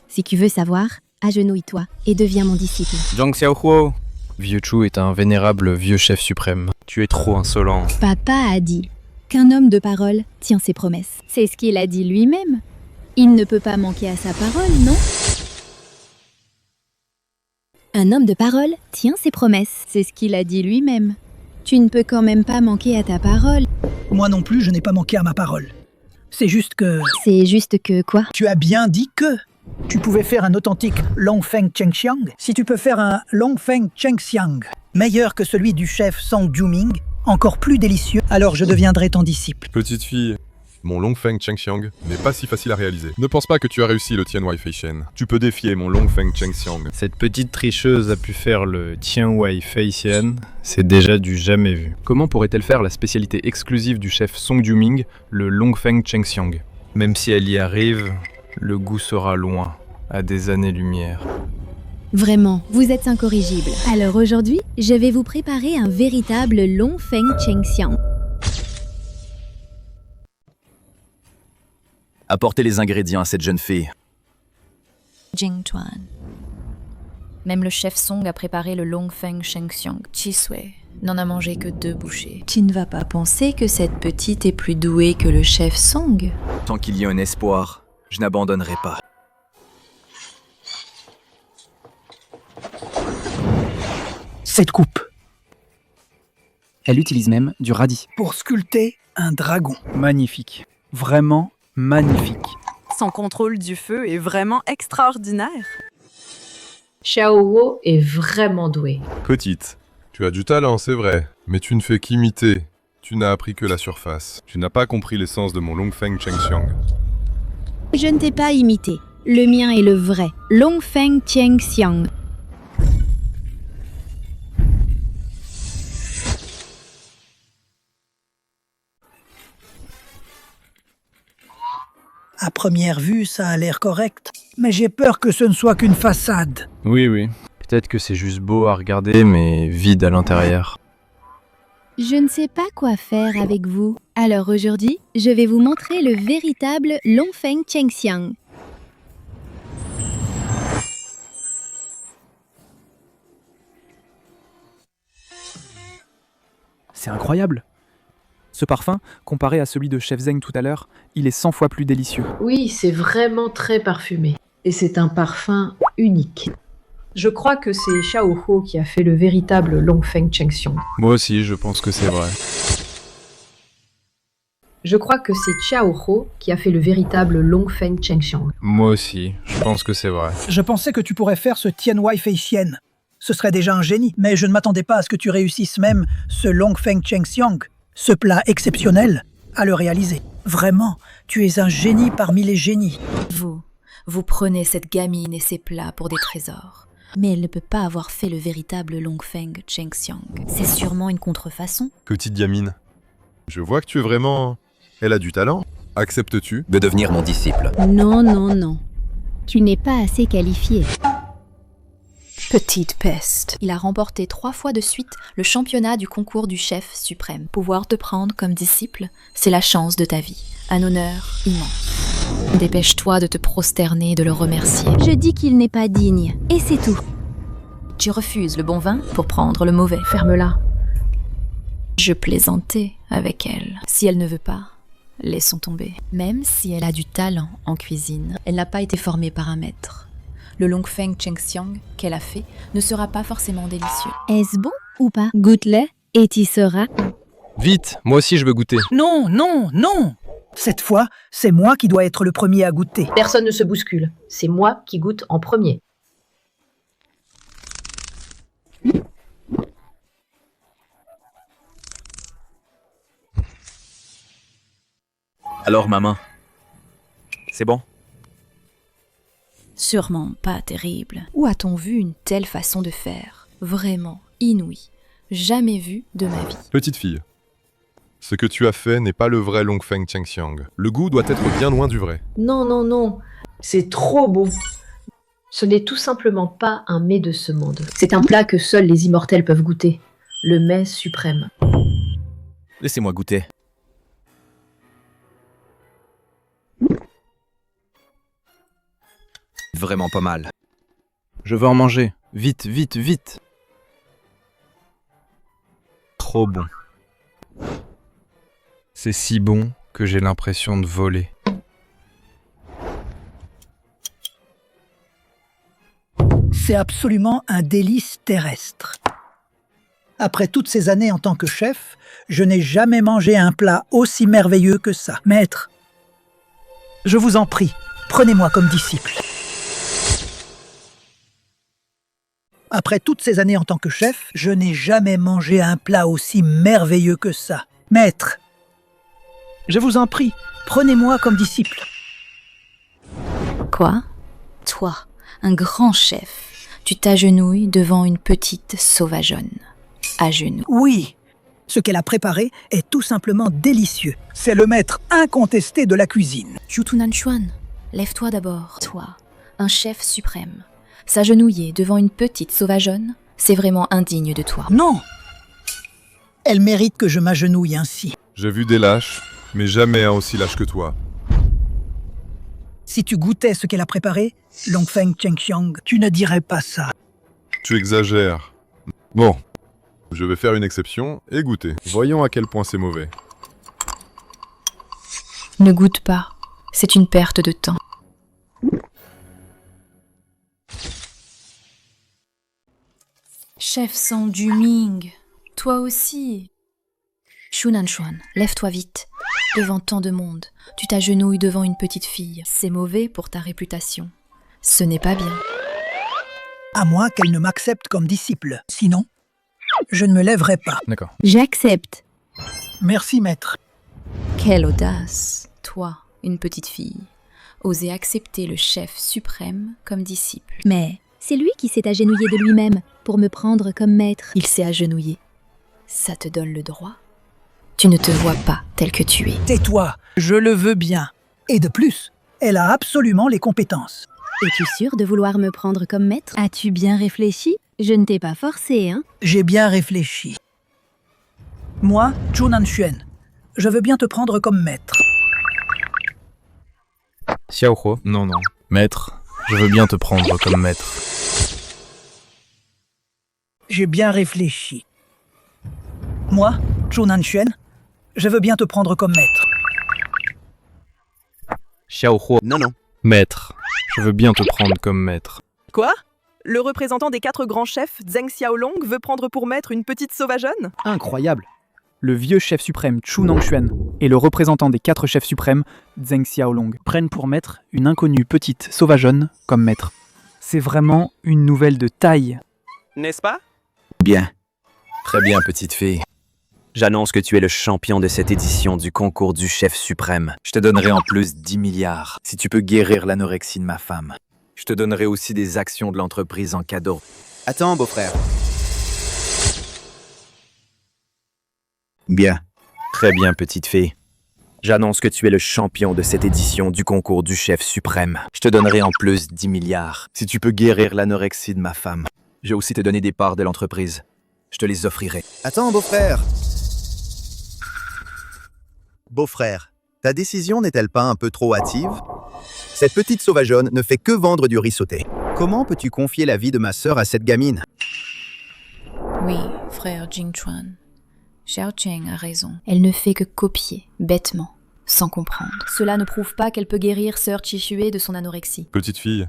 Si tu veux savoir, agenouille-toi et deviens mon disciple. Zhang Xiaohuo. Vieux Chu est un vénérable vieux chef suprême. Tu es trop insolent. Papa a dit qu'un homme de parole tient ses promesses. C'est ce qu'il a dit lui-même. Il ne peut pas manquer à sa parole, non? Un homme de parole tient ses promesses. C'est ce qu'il a dit lui-même. Tu ne peux quand même pas manquer à ta parole. Moi non plus, je n'ai pas manqué à ma parole. C'est juste que... C'est juste que quoi? Tu as bien dit que... Tu pouvais faire un authentique Longfeng Chengxiang. Si tu peux faire un Longfeng Chengxiang, meilleur que celui du chef Song Juming, encore plus délicieux, alors je deviendrai ton disciple. Petite fille, mon Longfeng Chengxiang n'est pas si facile à réaliser. Ne pense pas que tu as réussi le Tianwei Feixian. Tu peux défier mon Longfeng Chengxiang. Cette petite tricheuse a pu faire le Tianwei Feixian, c'est déjà du jamais vu. Comment pourrait-elle faire la spécialité exclusive du chef Song Juming, le Longfeng Chengxiang? Même si elle y arrive, le goût sera loin, à des années-lumière. Vraiment, vous êtes incorrigible. Alors aujourd'hui, je vais vous préparer un véritable Longfeng Chengxiang. Apportez les ingrédients à cette jeune fille. Jingtuan. Même le chef Song a préparé le Longfeng Chengxiang. Chisui n'en a mangé que 2 bouchées. Tu ne vas pas penser que cette petite est plus douée que le chef Song? Tant qu'il y a un espoir, je n'abandonnerai pas. Cette coupe. Elle utilise même du radis. Pour sculpter un dragon. Magnifique. Vraiment magnifique. Son contrôle du feu est vraiment extraordinaire. Xiaohuo est vraiment doué. Petite, tu as du talent, c'est vrai, mais tu ne fais qu'imiter. Tu n'as appris que la surface. Tu n'as pas compris l'essence de mon Longfeng Chengxiang. Je ne t'ai pas imité. Le mien est le vrai. Longfeng Chengxiang. À première vue, ça a l'air correct. Mais j'ai peur que ce ne soit qu'une façade. Oui, oui. Peut-être que c'est juste beau à regarder, mais vide à l'intérieur. Je ne sais pas quoi faire avec vous. Alors aujourd'hui, je vais vous montrer le véritable Longfeng Chengxiang. c'est incroyable. Ce parfum, comparé à celui de Chef Zeng tout à l'heure, il est 100 fois plus délicieux. Oui, c'est vraiment très parfumé. Et c'est un parfum unique. Je crois que c'est Xiao Ho qui a fait le véritable Longfeng Chengxiong. Moi aussi, je pense que c'est vrai. Je crois que c'est Xiao Ho qui a fait le véritable Longfeng Chengxiong. Moi aussi, je pense que c'est vrai. Je pensais que tu pourrais faire ce Tian Wai Fei Xian. Ce serait déjà un génie, mais je ne m'attendais pas à ce que tu réussisses même ce Longfeng Chengxiong, ce plat exceptionnel, à le réaliser. Vraiment, tu es un génie parmi les génies. Vous prenez cette gamine et ses plats pour des trésors. Mais elle ne peut pas avoir fait le véritable Longfeng Chengxiong. C'est sûrement une contrefaçon. Petite gamine, je vois que tu es vraiment... Elle a du talent. Acceptes-tu de devenir mon disciple? Non, non, non. Tu n'es pas assez qualifié. Petite peste. Il a remporté 3 fois de suite le championnat du concours du chef suprême. Pouvoir te prendre comme disciple, c'est la chance de ta vie. Un honneur immense. Dépêche-toi de te prosterner et de le remercier. Je dis qu'il n'est pas digne, et c'est tout. Tu refuses le bon vin pour prendre le mauvais. Ferme-la. Je plaisantais avec elle. Si elle ne veut pas, laissons tomber. Même si elle a du talent en cuisine, elle n'a pas été formée par un maître. Le Longfeng Chengxiong qu'elle a fait ne sera pas forcément délicieux. Est-ce bon ou pas? Goûte-le et t'y seras. Vite, moi aussi je veux goûter. Non, non, non! Cette fois, c'est moi qui dois être le premier à goûter. Personne ne se bouscule. C'est moi qui goûte en premier. Alors, maman, c'est bon? Sûrement pas terrible. Où a-t-on vu une telle façon de faire? Vraiment inouïe. Jamais vue de ma vie. Petite fille, ce que tu as fait n'est pas le vrai Longfeng Chengxiong. Le goût doit être bien loin du vrai. Non, non, non. C'est trop beau. Ce n'est tout simplement pas un mets de ce monde. C'est un plat que seuls les immortels peuvent goûter. Le mets suprême. Laissez-moi goûter. Vraiment pas mal. Je veux en manger. Vite, vite, vite. Trop bon. C'est si bon que j'ai l'impression de voler. C'est absolument un délice terrestre. Après toutes ces années en tant que chef, je n'ai jamais mangé un plat aussi merveilleux que ça. Maître, je vous en prie, prenez-moi comme disciple. Après toutes ces années en tant que chef, je n'ai jamais mangé un plat aussi merveilleux que ça. Maître, je vous en prie, prenez-moi comme disciple. Quoi? Toi, un grand chef, tu t'agenouilles devant une petite sauvageonne. À genoux. Oui, ce qu'elle a préparé est tout simplement délicieux. C'est le maître incontesté de la cuisine. Zhu Nanchuan, lève-toi d'abord. Toi, un chef suprême. S'agenouiller devant une petite sauvageonne, c'est vraiment indigne de toi. Non! Elle mérite que je m'agenouille ainsi. J'ai vu des lâches, mais jamais un aussi lâche que toi. Si tu goûtais ce qu'elle a préparé, Longfeng Chengxiong, tu ne dirais pas ça. Tu exagères. Bon, je vais faire une exception et goûter. Voyons à quel point c'est mauvais. Ne goûte pas, c'est une perte de temps. Chef Sang Juming, toi aussi. Zhu Nanchuan, lève-toi vite. Devant tant de monde, tu t'agenouilles devant une petite fille. C'est mauvais pour ta réputation. Ce n'est pas bien. À moins qu'elle ne m'accepte comme disciple. Sinon, je ne me lèverai pas. D'accord. J'accepte. Merci, maître. Quelle audace, toi, une petite fille. Oser accepter le chef suprême comme disciple. Mais c'est lui qui s'est agenouillé de lui-même pour me prendre comme maître. Il s'est agenouillé. Ça te donne le droit. Tu ne te vois pas tel que tu es. Tais-toi, je le veux bien. Et de plus, elle a absolument les compétences. Es-tu sûr de vouloir me prendre comme maître? As-tu bien réfléchi? Je ne t'ai pas forcé, hein? J'ai bien réfléchi. Moi, Zhu Nanchuan, je veux bien te prendre comme maître. Xiao Ho, non, non. Maître, je veux bien te prendre comme maître. J'ai bien réfléchi. Moi, Chu Nanxuan, je veux bien te prendre comme maître. Xiao Huo. Non, non. Maître. Je veux bien te prendre comme maître. Quoi? Le représentant des 4 grands chefs, Zheng Xiaolong, veut prendre pour maître une petite sauvageonne? Incroyable. Le vieux chef suprême Chu Nanxuan et le représentant des 4 chefs suprêmes, Zheng Xiaolong, prennent pour maître une inconnue petite sauvageonne comme maître. C'est vraiment une nouvelle de taille. N'est-ce pas? Bien. Très bien, petite fille. J'annonce que tu es le champion de cette édition du concours du chef suprême. Je te donnerai en plus 10 milliards si tu peux guérir l'anorexie de ma femme. Je te donnerai aussi des actions de l'entreprise en cadeau. Attends, beau-frère. Bien. Très bien, petite fille. J'annonce que tu es le champion de cette édition du concours du chef suprême. Je te donnerai en plus 10 milliards si tu peux guérir l'anorexie de ma femme. Je vais aussi te donner des parts de l'entreprise. Je te les offrirai. Attends, beau-frère. Beau-frère, ta décision n'est-elle pas un peu trop hâtive? Cette petite sauvageonne ne fait que vendre du riz sauté. Comment peux-tu confier la vie de ma sœur à cette gamine? Oui, frère Jingchuan. Xiao Cheng a raison. Elle ne fait que copier, bêtement, sans comprendre. Cela ne prouve pas qu'elle peut guérir sœur Qixue de son anorexie. Petite fille,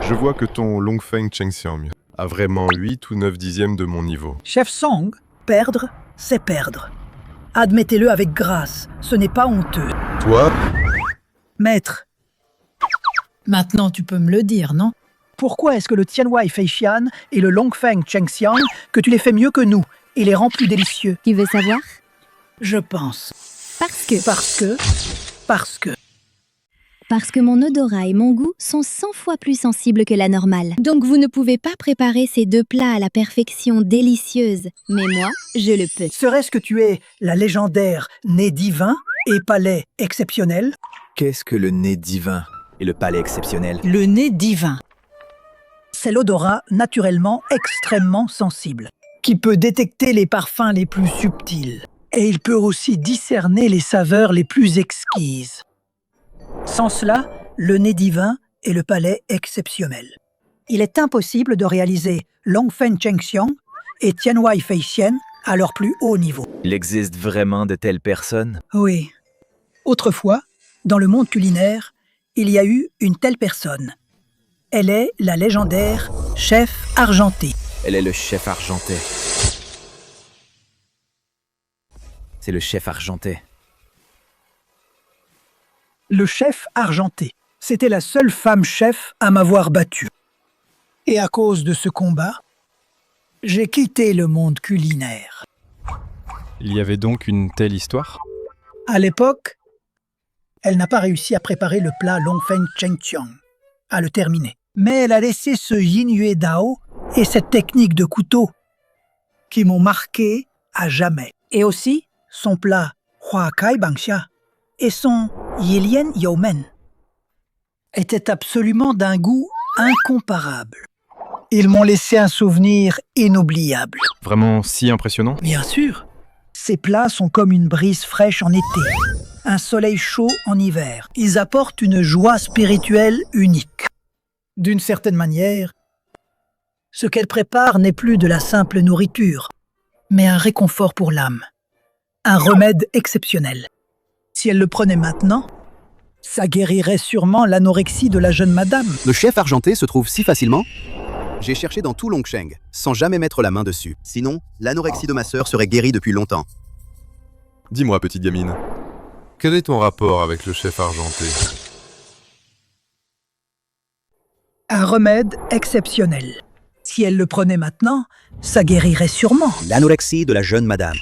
je vois que ton Longfeng Chengxiang a vraiment 8 ou 9 dixièmes de mon niveau. Chef Song, perdre, c'est perdre. Admettez-le avec grâce, ce n'est pas honteux. Toi? Maître. Maintenant tu peux me le dire, non? Pourquoi est-ce que le Tianwai Feixian et le Longfeng Chengxiang, que tu les fais mieux que nous et les rends plus délicieux? Tu veux savoir? Je pense. Parce que Parce que mon odorat et mon goût sont 100 fois plus sensibles que la normale. Donc vous ne pouvez pas préparer ces 2 plats à la perfection délicieuse. Mais moi, je le peux. Serait-ce que tu es la légendaire nez divin et palais exceptionnel? Qu'est-ce que le nez divin et le palais exceptionnel? Le nez divin. C'est l'odorat naturellement extrêmement sensible, qui peut détecter les parfums les plus subtils. Et il peut aussi discerner les saveurs les plus exquises. Sans cela, le nez divin est le palais exceptionnel. Il est impossible de réaliser Longfeng Chengxiang et Tianwai Feixian à leur plus haut niveau. Il existe vraiment de telles personnes? Oui. Autrefois, dans le monde culinaire, il y a eu une telle personne. Elle est la légendaire chef argenté. Elle est le chef argenté. C'est le chef argenté. Le chef argenté. C'était la seule femme chef à m'avoir battu. Et à cause de ce combat, j'ai quitté le monde culinaire. Il y avait donc une telle histoire? À l'époque, elle n'a pas réussi à préparer le plat Longfeng Chengxiang, à le terminer. Mais elle a laissé ce Yin Yue Dao et cette technique de couteau qui m'ont marqué à jamais. Et aussi son plat Hua Kai Bangxia et son Yilian Youmen étaient absolument d'un goût incomparable. Ils m'ont laissé un souvenir inoubliable. Vraiment si impressionnant? Bien sûr. Ces plats sont comme une brise fraîche en été, un soleil chaud en hiver. Ils apportent une joie spirituelle unique. D'une certaine manière, ce qu'elle prépare n'est plus de la simple nourriture, mais un réconfort pour l'âme, un remède exceptionnel. Si elle le prenait maintenant, ça guérirait sûrement l'anorexie de la jeune madame. Le chef argenté se trouve si facilement? J'ai cherché dans tout Longsheng, sans jamais mettre la main dessus. Sinon, l'anorexie de ma sœur serait guérie depuis longtemps. Dis-moi, petite gamine, quel est ton rapport avec le chef argenté? Un remède exceptionnel. Si elle le prenait maintenant, ça guérirait sûrement. L'anorexie de la jeune madame.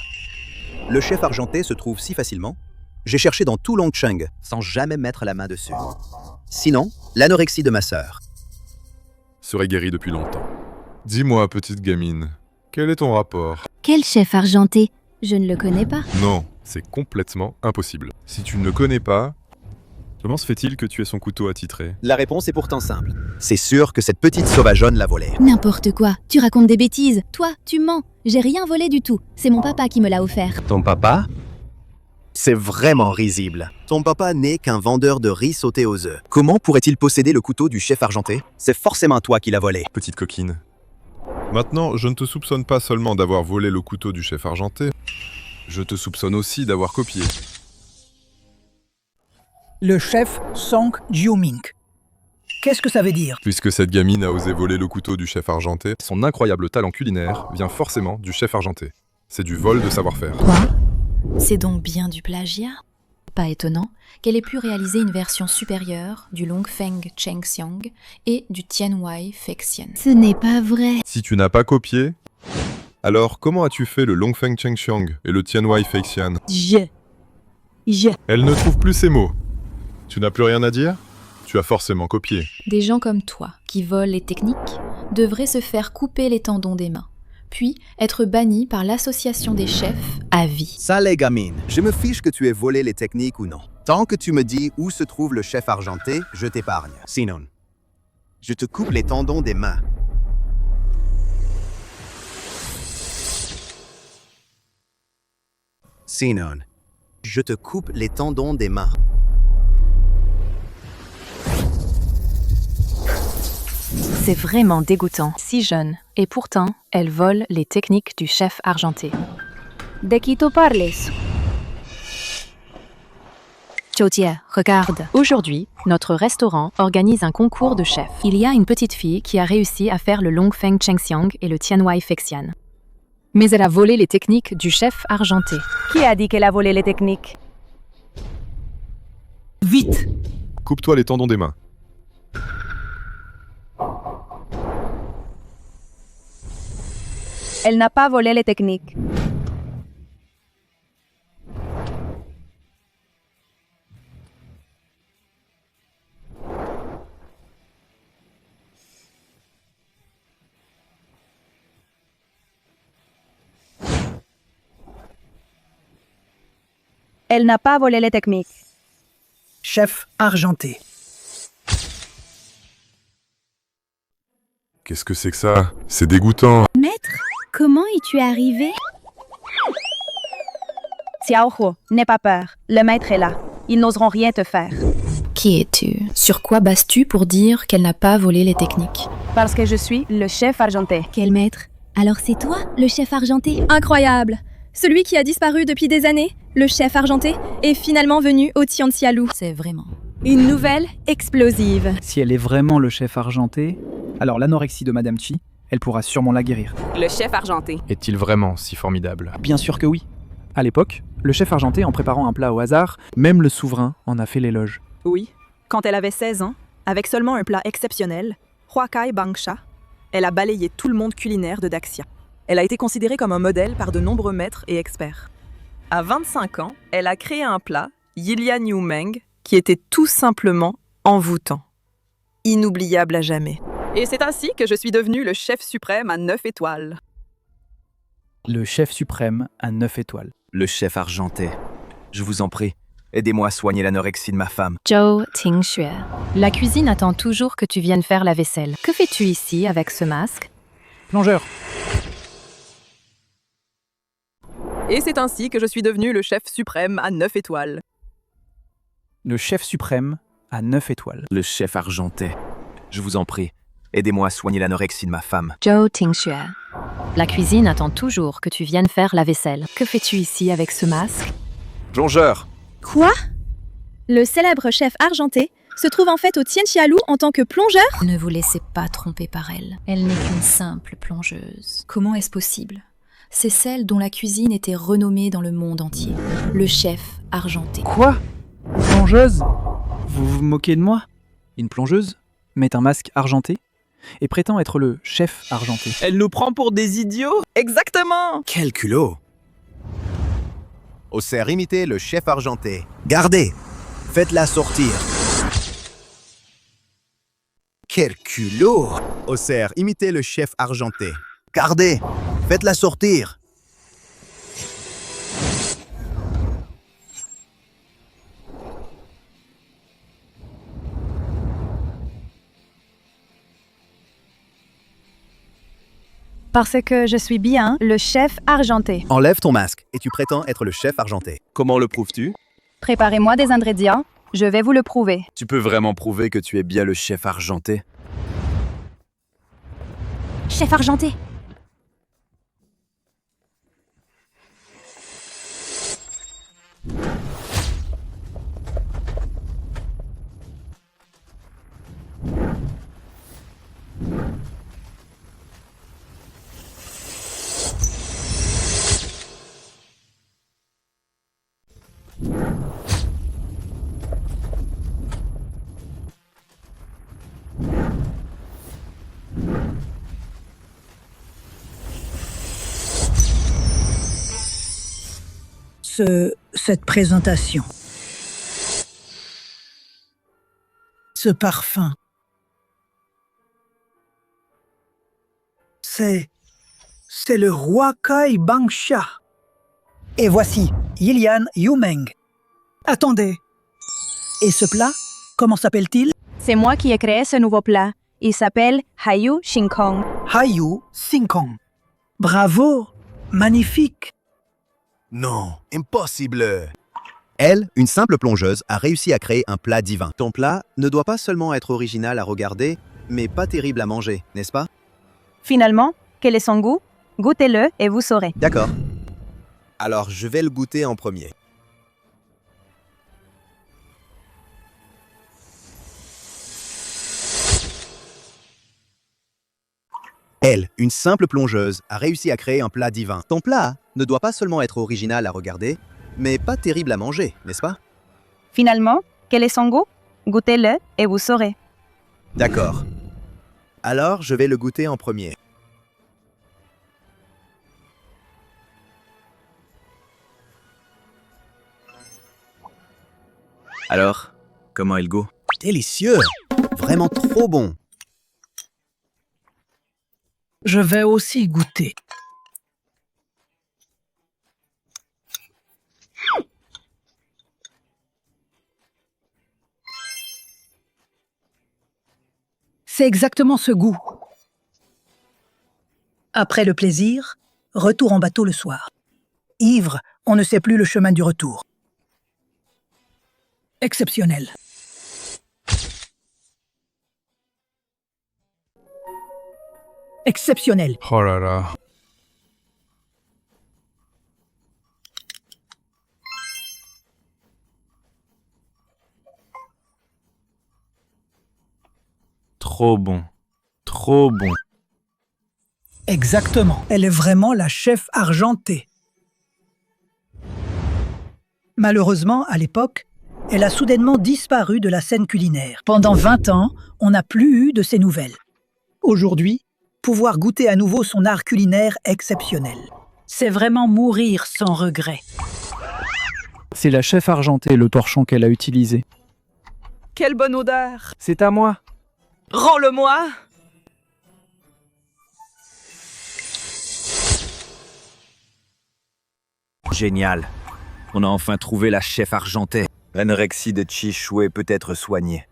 Le chef argenté se trouve si facilement? J'ai cherché dans tout Longsheng, sans jamais mettre la main dessus. Sinon, l'anorexie de ma sœur serait guérie depuis longtemps. Dis-moi, petite gamine, quel est ton rapport? Quel chef argenté? Je ne le connais pas. Non, c'est complètement impossible. Si tu ne le connais pas, comment se fait-il que tu aies son couteau attitré? La réponse est pourtant simple. C'est sûr que cette petite sauvageonne l'a volé. N'importe quoi. Tu racontes des bêtises. Toi, tu mens. J'ai rien volé du tout. C'est mon papa qui me l'a offert. Ton papa? C'est vraiment risible. Ton papa n'est qu'un vendeur de riz sauté aux œufs. Comment pourrait-il posséder le couteau du chef argenté? C'est forcément toi qui l'as volé. Petite coquine. Maintenant, je ne te soupçonne pas seulement d'avoir volé le couteau du chef argenté, Je te soupçonne aussi d'avoir copié. Le chef Song Jiuming. Qu'est-ce que ça veut dire? Puisque cette gamine a osé voler le couteau du chef argenté, son incroyable talent culinaire vient forcément du chef argenté. C'est du vol de savoir-faire. Quoi? C'est donc bien du plagiat? Pas étonnant qu'elle ait pu réaliser une version supérieure du Longfeng Chengxiang et du Tianwai Fexian. Ce n'est pas vrai. Si tu n'as pas copié, alors comment as-tu fait le Longfeng Chengxiang et le Tianwai Fexian? Elle ne trouve plus ces mots. Tu n'as plus rien à dire? Tu as forcément copié. Des gens comme toi, qui volent les techniques, devraient se faire couper les tendons des mains, puis être bannis par l'association des chefs à vie. Ça les gamines, je me fiche que tu aies volé les techniques ou non. Tant que tu me dis où se trouve le chef argenté, je t'épargne. Sinon, je te coupe les tendons des mains. Sinon, je te coupe les tendons des mains. C'est vraiment dégoûtant, si jeune, et pourtant, elle vole les techniques du chef argenté. De qui tu parles? Jie, regarde. Aujourd'hui, notre restaurant organise un concours de chefs. Il y a une petite fille qui a réussi à faire le Longfeng Chengxiang et le Tianwai Fexian. Mais elle a volé les techniques du chef argenté. Qui a dit qu'elle a volé les techniques? Vite! Coupe-toi les tendons des mains. Elle n'a pas volé les techniques. Elle n'a pas volé les techniques. Chef argenté. Qu'est-ce que c'est que ça? C'est dégoûtant. Maître, comment es-tu arrivé? Xiaohu, n'aie pas peur. Le maître est là. Ils n'oseront rien te faire. Qui es-tu? Sur quoi bases-tu pour dire qu'elle n'a pas volé les techniques? Parce que je suis le chef argenté. Quel maître? Alors c'est toi, le chef argenté? Incroyable! Celui qui a disparu depuis des années, le chef argenté, est finalement venu au Tianxialou. C'est vraiment... Une nouvelle explosive. Si elle est vraiment le chef argenté, alors l'anorexie de Madame Chi, elle pourra sûrement la guérir. Le chef argenté. Est-il vraiment si formidable? Bien sûr que oui. À l'époque, le chef argenté, en préparant un plat au hasard, même le souverain en a fait l'éloge. Oui, quand elle avait 16 ans, avec seulement un plat exceptionnel, Huakai Bangsha, elle a balayé tout le monde culinaire de Daxia. Elle a été considérée comme un modèle par de nombreux maîtres et experts. À 25 ans, elle a créé un plat, Yilian Yu Meng, qui était tout simplement envoûtant. Inoubliable à jamais. Et c'est ainsi que je suis devenu le chef suprême à 9 étoiles. Le chef suprême à 9 étoiles. Le chef argenté. Je vous en prie, aidez-moi à soigner l'anorexie de ma femme. Zhou Tingxue. La cuisine attend toujours que tu viennes faire la vaisselle. Que fais-tu ici avec ce masque? Plongeur. Et c'est ainsi que je suis devenu le chef suprême à 9 étoiles. Le chef suprême à 9 étoiles. Le chef argenté. Je vous en prie, aidez-moi à soigner l'anorexie de ma femme. Zhou Tingxue. La cuisine attend toujours que tu viennes faire la vaisselle. Que fais-tu ici avec ce masque? Plongeur. Quoi? Le célèbre chef argenté se trouve en fait au Tianxialou en tant que plongeur? Ne vous laissez pas tromper par elle. Elle n'est qu'une simple plongeuse. Comment est-ce possible? C'est celle dont la cuisine était renommée dans le monde entier. Le chef argenté. Quoi? Plongeuse? Vous vous moquez de moi? Une plongeuse met un masque argenté et prétend être le chef argenté. Elle nous prend pour des idiots? Exactement! Quel culot! Oser imiter le chef argenté. Gardez! Faites-la sortir. Quel culot! Oser imiter le chef argenté. Gardez! Faites-la sortir. Parce que je suis bien le chef argenté. Enlève ton masque et tu prétends être le chef argenté. Comment le prouves-tu? Préparez-moi des ingrédients, je vais vous le prouver. Tu peux vraiment prouver que tu es bien le chef argenté? Chef argenté. cette présentation. Ce parfum. C'est le roi Kai Bangsha. Et voici Yilian Yumeng. Attendez. Et ce plat, comment s'appelle-t-il? C'est moi qui ai créé ce nouveau plat. Il s'appelle Hayu Shinkong. Hayu Shinkong. Bravo, magnifique. Non, impossible. Elle, une simple plongeuse, a réussi à créer un plat divin. Ton plat ne doit pas seulement être original à regarder, mais pas terrible à manger, n'est-ce pas? Finalement, quel est son goût? Goûtez-le et vous saurez. D'accord. Alors, je vais le goûter en premier. Elle, une simple plongeuse, a réussi à créer un plat divin. Ton plat ne doit pas seulement être original à regarder, mais pas terrible à manger, n'est-ce pas? Finalement, quel est son goût? Goûtez-le et vous saurez. D'accord. Alors, je vais le goûter en premier. Alors, comment est le goût? Délicieux! Vraiment trop bon! Je vais aussi goûter. C'est exactement ce goût. Après le plaisir, retour en bateau le soir. Ivre, on ne sait plus le chemin du retour. Exceptionnel. Exceptionnel. Oh là là. Trop bon. Trop bon. Exactement. Elle est vraiment la chef argentée. Malheureusement, à l'époque, elle a soudainement disparu de la scène culinaire. Pendant 20 ans, on n'a plus eu de ses nouvelles. Aujourd'hui, pouvoir goûter à nouveau son art culinaire exceptionnel. C'est vraiment mourir sans regret. C'est la chef argentée, le torchon qu'elle a utilisé. Quelle bonne odeur! C'est à moi. Rends-le-moi! Génial. On a enfin trouvé la chef argentée. L'anorexie de Chi Shui peut être soignée.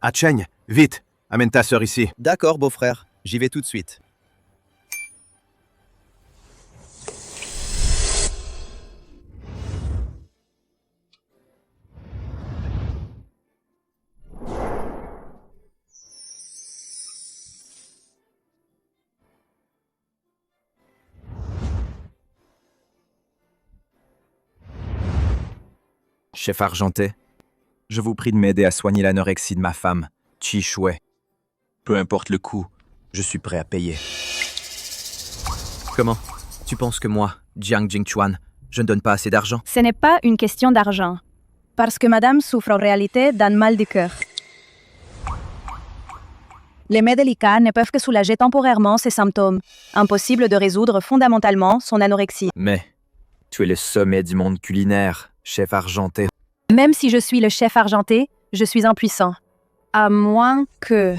Ah Cheng, vite! Amène ta sœur ici. D'accord, beau-frère. J'y vais tout de suite. Chef argenté, je vous prie de m'aider à soigner l'anorexie de ma femme, Chi Shui. Peu importe le coût, je suis prêt à payer. Comment? Tu penses que moi, Jiang Jingchuan, je ne donne pas assez d'argent? Ce n'est pas une question d'argent, parce que madame souffre en réalité d'un mal du cœur. Les mets délicats ne peuvent que soulager temporairement ces symptômes. Impossible de résoudre fondamentalement son anorexie. Mais tu es le sommet du monde culinaire, chef argenté. Même si je suis le chef argenté, je suis impuissant. À moins que...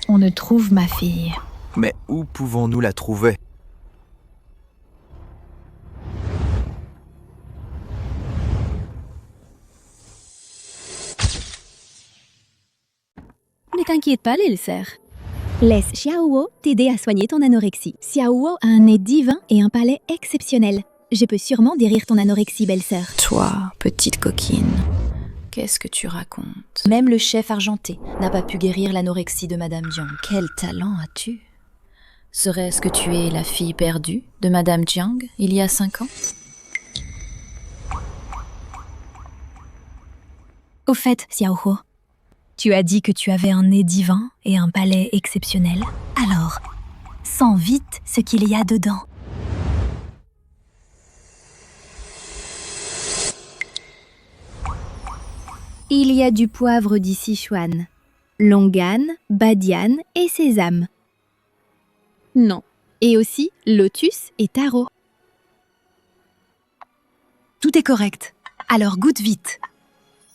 On ne trouve ma fille. Mais où pouvons-nous la trouver? Ne t'inquiète pas, Lilser. Laisse Xiaowo t'aider à soigner ton anorexie. Xiaowo a un nez divin et un palais exceptionnel. Je peux sûrement guérir ton anorexie, belle-sœur. Toi, petite coquine, qu'est-ce que tu racontes? Même le chef argenté n'a pas pu guérir l'anorexie de Madame Jiang. Quel talent as-tu? Serait-ce que tu es la fille perdue de Madame Jiang il y a 5 ans? Au fait, Xiaoho, tu as dit que tu avais un nez divin et un palais exceptionnel. Alors, sens vite ce qu'il y a dedans. Il y a du poivre du Sichuan, longan, badiane et sésame. Non, et aussi lotus et taro. Tout est correct. Alors goûte vite.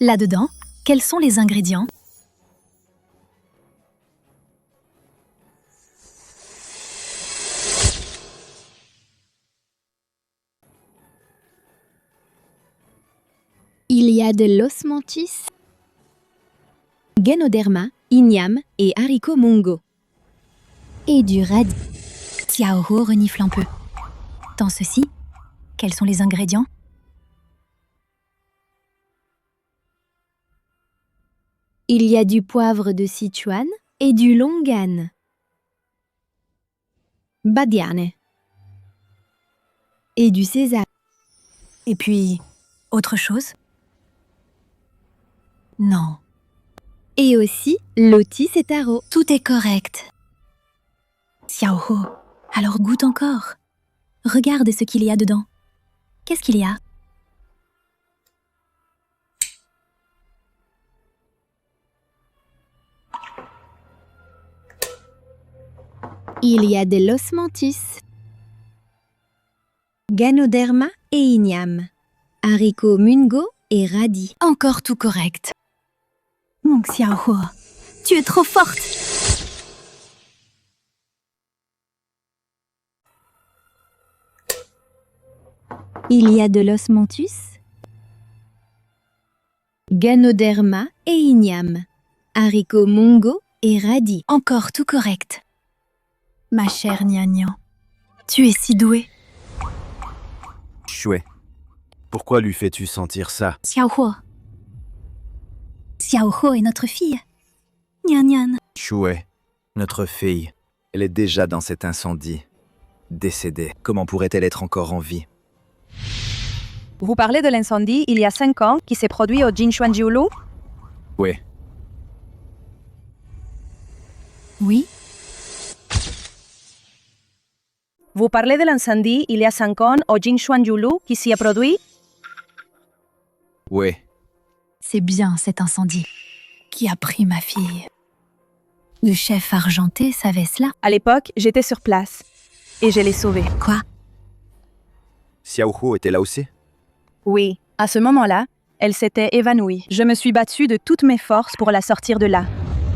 Là-dedans, quels sont les ingrédients? Il y a de l'osmanthus, Ganoderma, igname et haricots mongo. Et du radis. Xiaohu renifle un peu. Dans ceci, quels sont les ingrédients? Il y a du poivre de Sichuan et du longan. Badiane. Et du sésame. Et puis, autre chose? Non. Et aussi lotis et taro. Tout est correct. Xiaohu, alors goûte encore. Regarde ce qu'il y a dedans. Qu'est-ce qu'il y a? Il y a de l'osmanthus, Ganoderma et igname, haricots mungo et radis. Encore tout correct. Mon Xiaohu, tu es trop forte. Il y a de l'osmanthus, Ganoderma et igname, haricots mongo et radis. Encore tout correct. Ma chère Nian, tu es si douée. Chouet. Pourquoi lui fais-tu sentir ça? Xiaohu. Xiaohu est notre fille. Nian. Chouet, notre fille. Elle est déjà dans cet incendie. Décédée. Comment pourrait-elle être encore en vie? Vous parlez de l'incendie il y a 5 ans qui s'est produit au Jinchuanjiulu? Oui. Oui. Vous parlez de l'incendie il y a 5 ans au Jinchuanjiulu qui s'y est produit? Oui. C'est bien cet incendie qui a pris ma fille. Le chef argenté savait cela. À l'époque, j'étais sur place et je l'ai sauvée. Quoi? Xiaohu était là aussi? Oui. À ce moment-là, elle s'était évanouie. Je me suis battue de toutes mes forces pour la sortir de là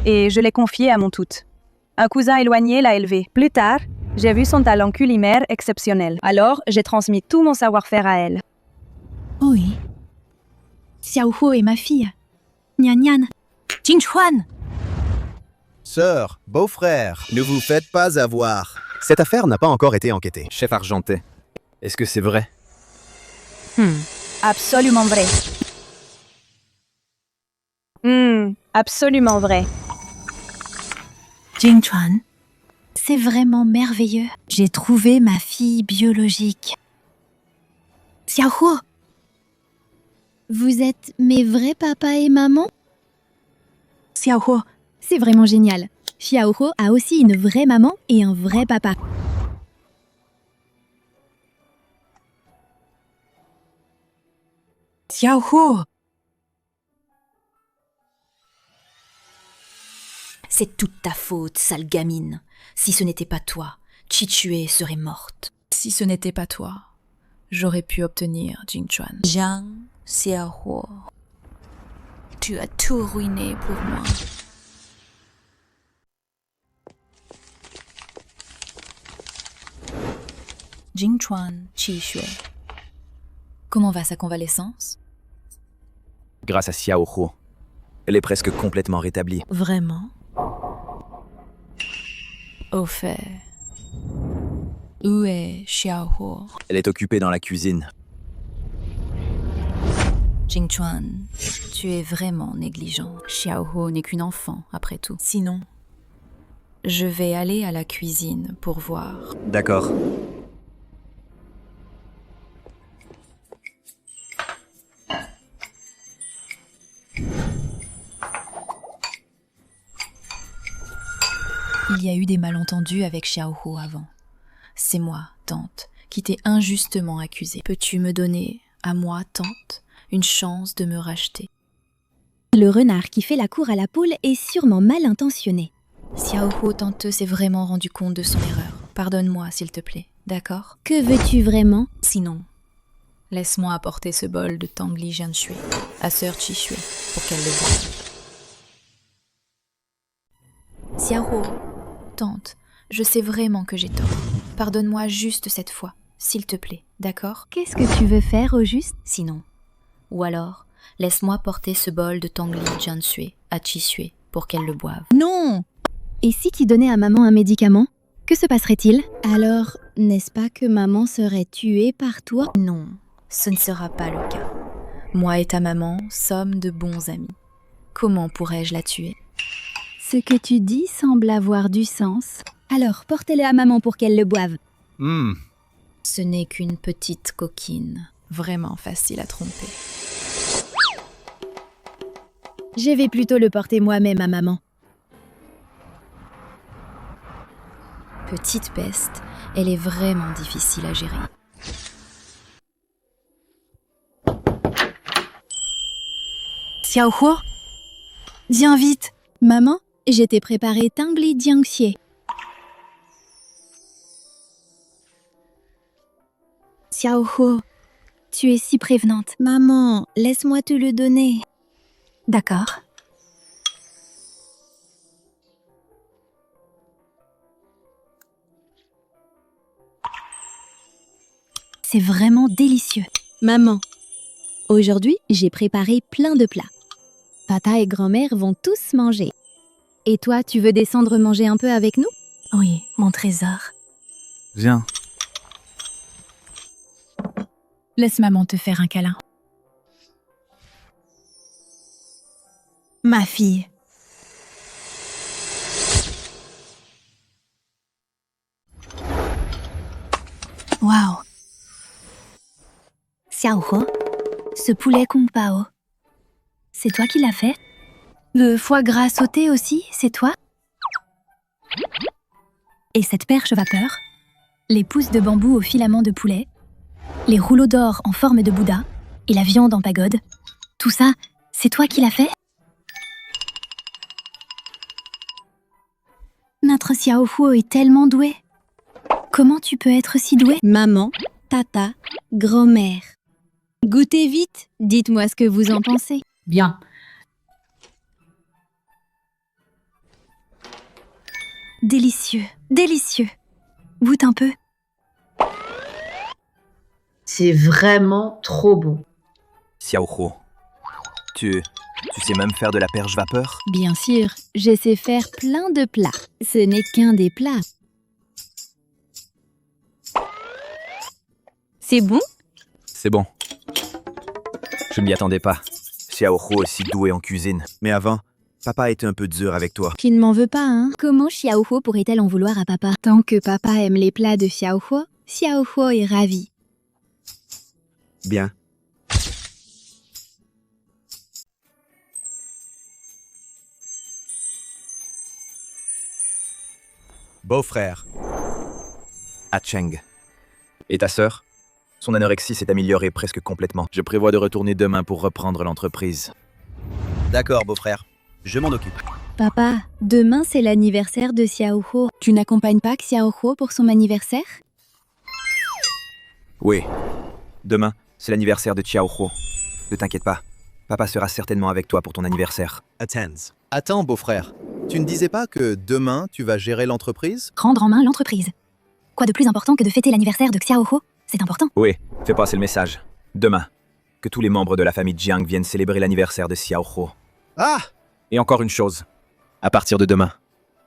et je l'ai confiée à mon tout. Un cousin éloigné l'a élevée. Plus tard, j'ai vu son talent culinaire exceptionnel. Alors, j'ai transmis tout mon savoir-faire à elle. Oui. Xiaohu est ma fille. Nian. Jinchuan. Sœur, beau-frère, ne vous faites pas avoir. Cette affaire n'a pas encore été enquêtée. Chef argenté, est-ce que c'est vrai? Absolument vrai. Absolument vrai. Jinchuan, c'est vraiment merveilleux. J'ai trouvé ma fille biologique. Xiaohu. Vous êtes mes vrais papa et maman? Xiaohu. C'est vraiment génial. Xiaohu a aussi une vraie maman et un vrai papa. Xiaohu. C'est toute ta faute, sale gamine. Si ce n'était pas toi, Chichue serait morte. Si ce n'était pas toi, j'aurais pu obtenir Jinchuan. Jiang Xiaohu, tu as tout ruiné pour moi. Jinchuan Chichue. Comment va sa convalescence? Grâce à Xiaohu, elle est presque complètement rétablie. Vraiment? Au fait, où est Xiaohu? Elle est occupée dans la cuisine. Jinchuan, tu es vraiment négligent. Xiaohu n'est qu'une enfant, après tout. Sinon, je vais aller à la cuisine pour voir. D'accord. Il y a eu des malentendus avec Xiaohu avant. C'est moi, tante, qui t'ai injustement accusée. Peux-tu me donner, à moi, tante, une chance de me racheter? Le renard qui fait la cour à la poule est sûrement mal intentionné. Xiaohu, tante, s'est vraiment rendu compte de son erreur. Pardonne-moi, s'il te plaît, d'accord? Que veux-tu vraiment? Sinon, Laisse-moi apporter ce bol de Tangli Jianshui à sœur Qishui pour qu'elle le boive. Xiaohuo, tante, je sais vraiment que j'ai tort. Pardonne-moi juste cette fois, s'il te plaît, d'accord? Qu'est-ce que tu veux faire au juste? Sinon. Ou alors, laisse-moi porter ce bol de Tangli Jianshui à Qishui pour qu'elle le boive. Non! Et si tu donnais à maman un médicament, que se passerait-il? Alors, n'est-ce pas que maman serait tuée par toi? Non, ce ne sera pas le cas. Moi et ta maman sommes de bons amis. Comment pourrais-je la tuer? Ce que tu dis semble avoir du sens. Alors, portez-le à maman pour qu'elle le boive. Ce n'est qu'une petite coquine, vraiment facile à tromper. Je vais plutôt le porter moi-même à maman. Petite peste, elle est vraiment difficile à gérer. Xiaohuo, viens vite. Maman, je t'ai préparé Tangli Jiangxie. Xiaohuo, tu es si prévenante. Maman, laisse-moi te le donner. D'accord. C'est vraiment délicieux. Maman, aujourd'hui, j'ai préparé plein de plats. Papa et grand-mère vont tous manger. Et toi, tu veux descendre manger un peu avec nous? Oui, mon trésor. Viens. Laisse maman te faire un câlin. Ma fille. Waouh. Xiaohuo, ce poulet Kung Pao, c'est toi qui l'as fait? Le foie gras sauté aussi, c'est toi? Et cette perche vapeur? Les pousses de bambou au filament de poulet? Les rouleaux d'or en forme de Bouddha? Et la viande en pagode? Tout ça, c'est toi qui l'as fait? Notre Xiaohuo est tellement doué. Comment tu peux être si doué? Maman, tata, grand-mère. Goûtez vite, dites-moi ce que vous en pensez. Bien. Délicieux, délicieux. Goûte un peu. C'est vraiment trop bon. Xiaohuo, tu sais même faire de la perche vapeur? Bien sûr, je sais faire plein de plats. Ce n'est qu'un des plats. C'est bon? C'est bon. Je ne m'y attendais pas. Xiaohuo est si doué en cuisine. Mais avant, papa était un peu dur avec toi. Tu ne m'en veux pas, hein? Comment Xiaohuo pourrait-elle en vouloir à papa? Tant que papa aime les plats de Xiaohuo, Xiaohuo est ravi. Bien. Beau-frère. Ah Cheng. Et ta sœur? Son anorexie s'est améliorée presque complètement. Je prévois de retourner demain pour reprendre l'entreprise. D'accord, beau-frère. Je m'en occupe. Papa, demain c'est l'anniversaire de Xiaohuo. Tu n'accompagnes pas Xiaohuo pour son anniversaire? Oui. Demain, c'est l'anniversaire de Xiaohuo. Ne t'inquiète pas. Papa sera certainement avec toi pour ton anniversaire. Attends, beau-frère. Tu ne disais pas que demain, tu vas gérer l'entreprise? Prendre en main l'entreprise. Quoi de plus important que de fêter l'anniversaire de Xiaohuo? C'est important. Oui, fais passer le message. Demain, que tous les membres de la famille Jiang viennent célébrer l'anniversaire de Xiaohuo. Ah! Et encore une chose. À partir de demain,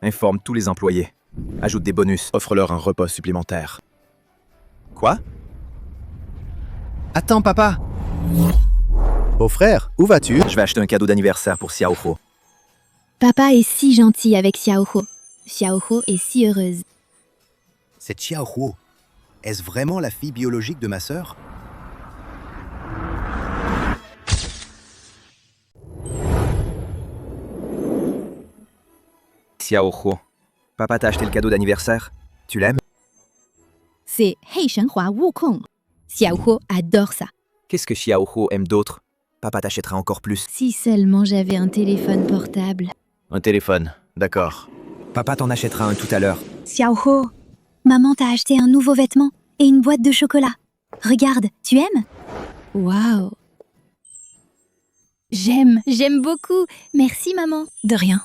informe tous les employés. Ajoute des bonus, offre-leur un repas supplémentaire. Quoi? Attends, papa! Beau-frère, où vas-tu? Je vais acheter un cadeau d'anniversaire pour Xiaohuo. Papa est si gentil avec Xiaohuo. Xiaohuo est si heureuse. C'est Xiaohuo. Est-ce vraiment la fille biologique de ma sœur? Xiaohuo, papa t'a acheté le cadeau d'anniversaire? Tu l'aimes? C'est Hei Shenhua Wukong. Xiaohuo adore ça. Qu'est-ce que Xiaohuo aime d'autre? Papa t'achètera encore plus. Si seulement j'avais un téléphone portable. Un téléphone, d'accord. Papa t'en achètera un tout à l'heure. Xiaohuo, maman t'a acheté un nouveau vêtement et une boîte de chocolat. Regarde, tu aimes? Waouh. J'aime beaucoup. Merci, maman. De rien.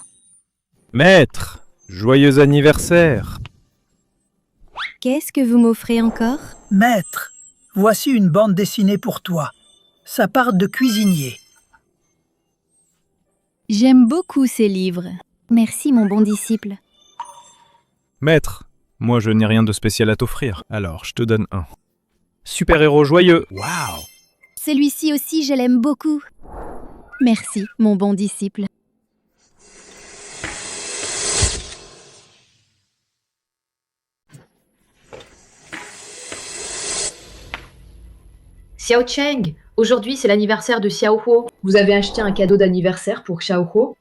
Maître, joyeux anniversaire. Qu'est-ce que vous m'offrez encore? Maître, voici une bande dessinée pour toi. Ça part de cuisinier. J'aime beaucoup ces livres. Merci, mon bon disciple. Maître, moi je n'ai rien de spécial à t'offrir, alors je te donne un. Super-héros joyeux. Waouh! Celui-ci aussi, je l'aime beaucoup. Merci, mon bon disciple. Xiao Cheng, aujourd'hui c'est l'anniversaire de Xiao Huo. Vous avez acheté un cadeau d'anniversaire pour Xiao Huo?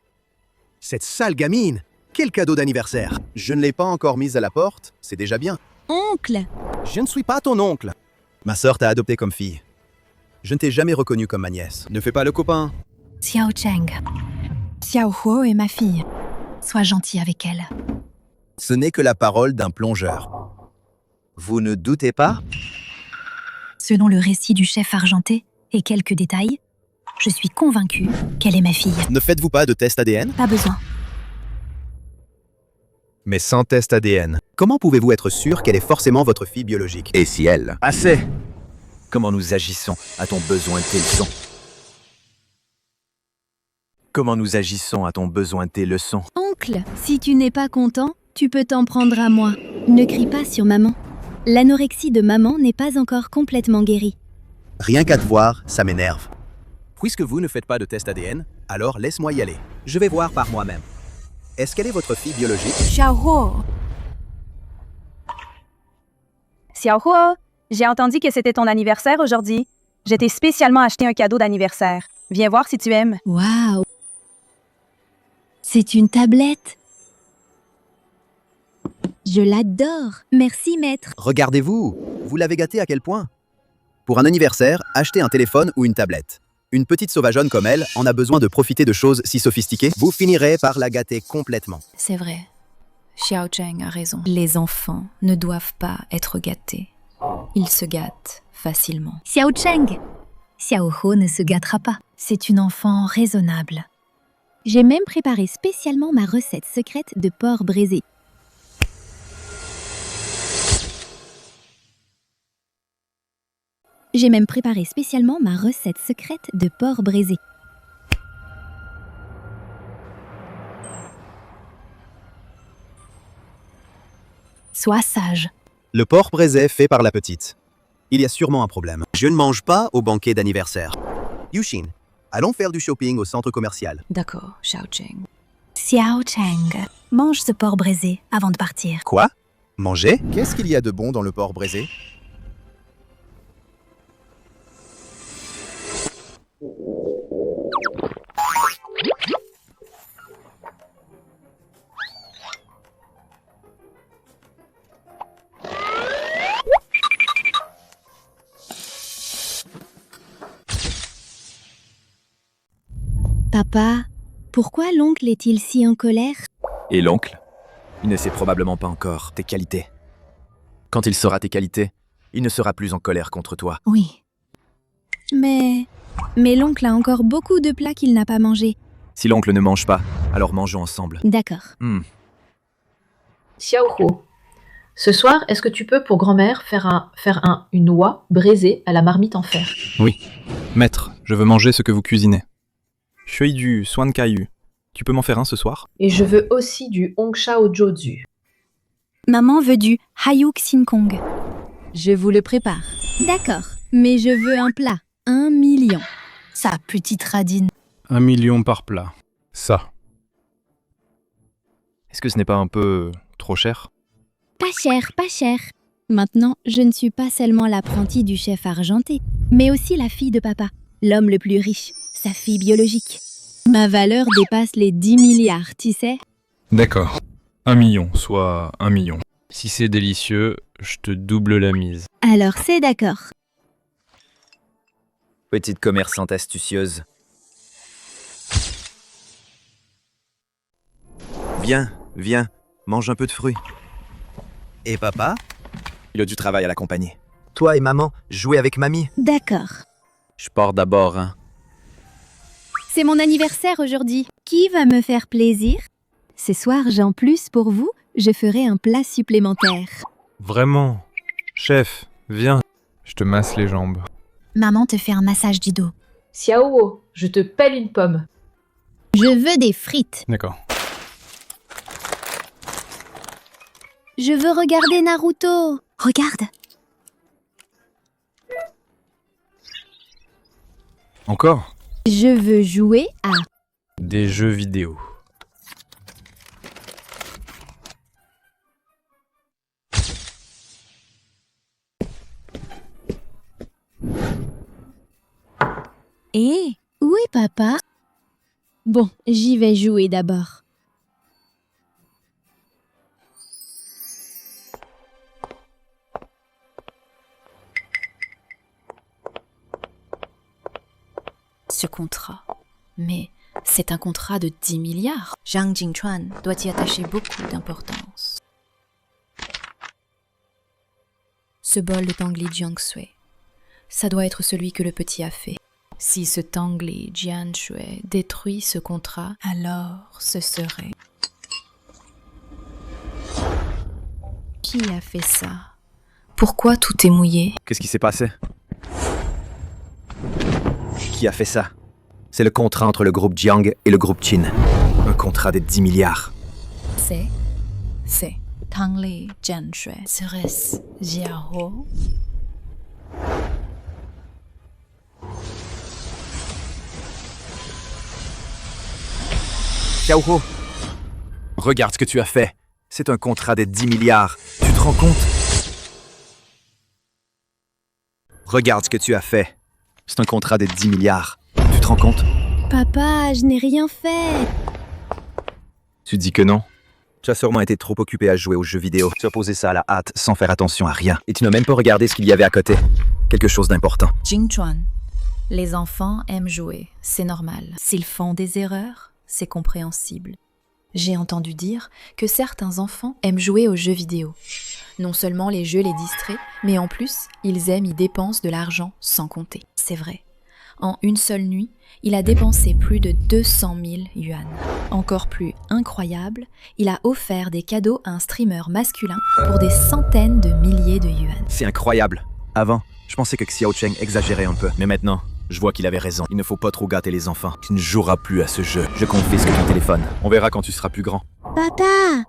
Cette sale gamine! Quel cadeau d'anniversaire! Je ne l'ai pas encore mise à la porte, c'est déjà bien. Oncle! Je ne suis pas ton oncle. Ma sœur t'a adopté comme fille. Je ne t'ai jamais reconnu comme ma nièce. Ne fais pas le copain. Xiao Cheng. Xiao Huo est ma fille. Sois gentil avec elle. Ce n'est que la parole d'un plongeur. Vous ne doutez pas? Selon le récit du chef argenté et quelques détails, je suis convaincue qu'elle est ma fille. Ne faites-vous pas de test ADN? Pas besoin. Mais sans test ADN, comment pouvez-vous être sûr qu'elle est forcément votre fille biologique? Et si elle? Assez! Comment nous agissons? A-t-on besoin de tes leçons? Comment nous agissons? A-t-on besoin de tes leçons? Oncle, si tu n'es pas content, tu peux t'en prendre à moi. Ne crie pas sur maman. L'anorexie de maman n'est pas encore complètement guérie. Rien qu'à te voir, ça m'énerve. Puisque vous ne faites pas de test ADN, alors laisse-moi y aller. Je vais voir par moi-même. Est-ce qu'elle est votre fille biologique? Xiao Huo. Xiao Huo, j'ai entendu que c'était ton anniversaire aujourd'hui. Je t'ai spécialement acheté un cadeau d'anniversaire. Viens voir si tu aimes. Waouh! C'est une tablette. Je l'adore. Merci, maître. Regardez-vous, vous l'avez gâtée à quel point? Pour un anniversaire, achetez un téléphone ou une tablette. Une petite sauvageonne comme elle en a besoin de profiter de choses si sophistiquées. Vous finirez par la gâter complètement. C'est vrai. Xiao Cheng a raison. Les enfants ne doivent pas être gâtés. Ils se gâtent facilement. Xiao Cheng. Xiao Huo ne se gâtera pas. C'est une enfant raisonnable. J'ai même préparé spécialement ma recette secrète de porc braisé. J'ai même préparé spécialement ma recette secrète de porc braisé. Sois sage. Le porc braisé fait par la petite. Il y a sûrement un problème. Je ne mange pas au banquet d'anniversaire. Yushin, allons faire du shopping au centre commercial. D'accord, Xiao Cheng. Xiao Cheng, mange ce porc braisé avant de partir. Quoi? Manger? Qu'est-ce qu'il y a de bon dans le porc braisé? Papa, pourquoi l'oncle est-il si en colère? Et l'oncle? Il ne sait probablement pas encore tes qualités. Quand il saura tes qualités, il ne sera plus en colère contre toi. Oui. Mais l'oncle a encore beaucoup de plats qu'il n'a pas mangés. Si l'oncle ne mange pas, alors mangeons ensemble. D'accord. Xiao Huo, ce soir, est-ce que tu peux pour grand-mère faire une oie braisée à la marmite en fer? Oui. Maître, je veux manger ce que vous cuisinez. Shui du Swan Kaiyu. Tu peux m'en faire un ce soir? Et je veux aussi du Hongshao Jozu. Maman veut du Hayu Xin Kong. Je vous le prépare. D'accord, mais je veux un plat. 1 million. Sa petite radine. 1 million par plat. Ça. Est-ce que ce n'est pas un peu trop cher? Pas cher, pas cher. Maintenant, je ne suis pas seulement l'apprentie du chef argenté, mais aussi la fille de papa, l'homme le plus riche, sa fille biologique. Ma valeur dépasse les 10 milliards, tu sais? D'accord. 1 million, soit 1 million. Si c'est délicieux, je te double la mise. Alors c'est d'accord. Petite commerçante astucieuse. Viens, viens, mange un peu de fruits. Et papa? Il a du travail à la compagnie. Toi et maman, jouez avec mamie. D'accord. Je pars d'abord, hein. C'est mon anniversaire aujourd'hui. Qui va me faire plaisir? Ce soir, en plus pour vous, je ferai un plat supplémentaire. Vraiment. Chef, viens. Je te masse les jambes. Maman te fait un massage du dos. Xiaowo, je te pèle une pomme. Je veux des frites. D'accord. Je veux regarder Naruto. Regarde. Encore? Je veux jouer à... Des jeux vidéo. Oui, papa. Bon, j'y vais jouer d'abord. Ce contrat. Mais c'est un contrat de 10 milliards. Zhang Jingchuan doit y attacher beaucoup d'importance. Ce bol de Tangli Jiangshui, ça doit être celui que le petit a fait. Si ce Tangli Jianshui détruit ce contrat, alors ce serait... Qui a fait ça? Pourquoi tout est mouillé? Qu'est-ce qui s'est passé? Qui a fait ça? C'est le contrat entre le groupe Jiang et le groupe Qin. Un contrat de 10 milliards. C'est Tangli Jianshui. Serait-ce Jiao? Xiaohu, regarde ce que tu as fait. C'est un contrat de 10 milliards. Tu te rends compte? Regarde ce que tu as fait. C'est un contrat de 10 milliards. Tu te rends compte? Papa, je n'ai rien fait. Tu dis que non? Tu as sûrement été trop occupé à jouer aux jeux vidéo. Tu as posé ça à la hâte, sans faire attention à rien. Et tu n'as même pas regardé ce qu'il y avait à côté. Quelque chose d'important. Jingchuan, les enfants aiment jouer, c'est normal. S'ils font des erreurs, c'est compréhensible. J'ai entendu dire que certains enfants aiment jouer aux jeux vidéo. Non seulement les jeux les distraient, mais en plus, ils aiment y dépenser de l'argent sans compter. C'est vrai. En une seule nuit, il a dépensé plus de 200 000 yuan. Encore plus incroyable, il a offert des cadeaux à un streamer masculin pour des centaines de milliers de yuan. C'est incroyable. Avant, je pensais que Xiao Cheng exagérait un peu. Mais maintenant, je vois qu'il avait raison. Il ne faut pas trop gâter les enfants. Tu ne joueras plus à ce jeu. Je confisque ton téléphone. On verra quand tu seras plus grand. Papa!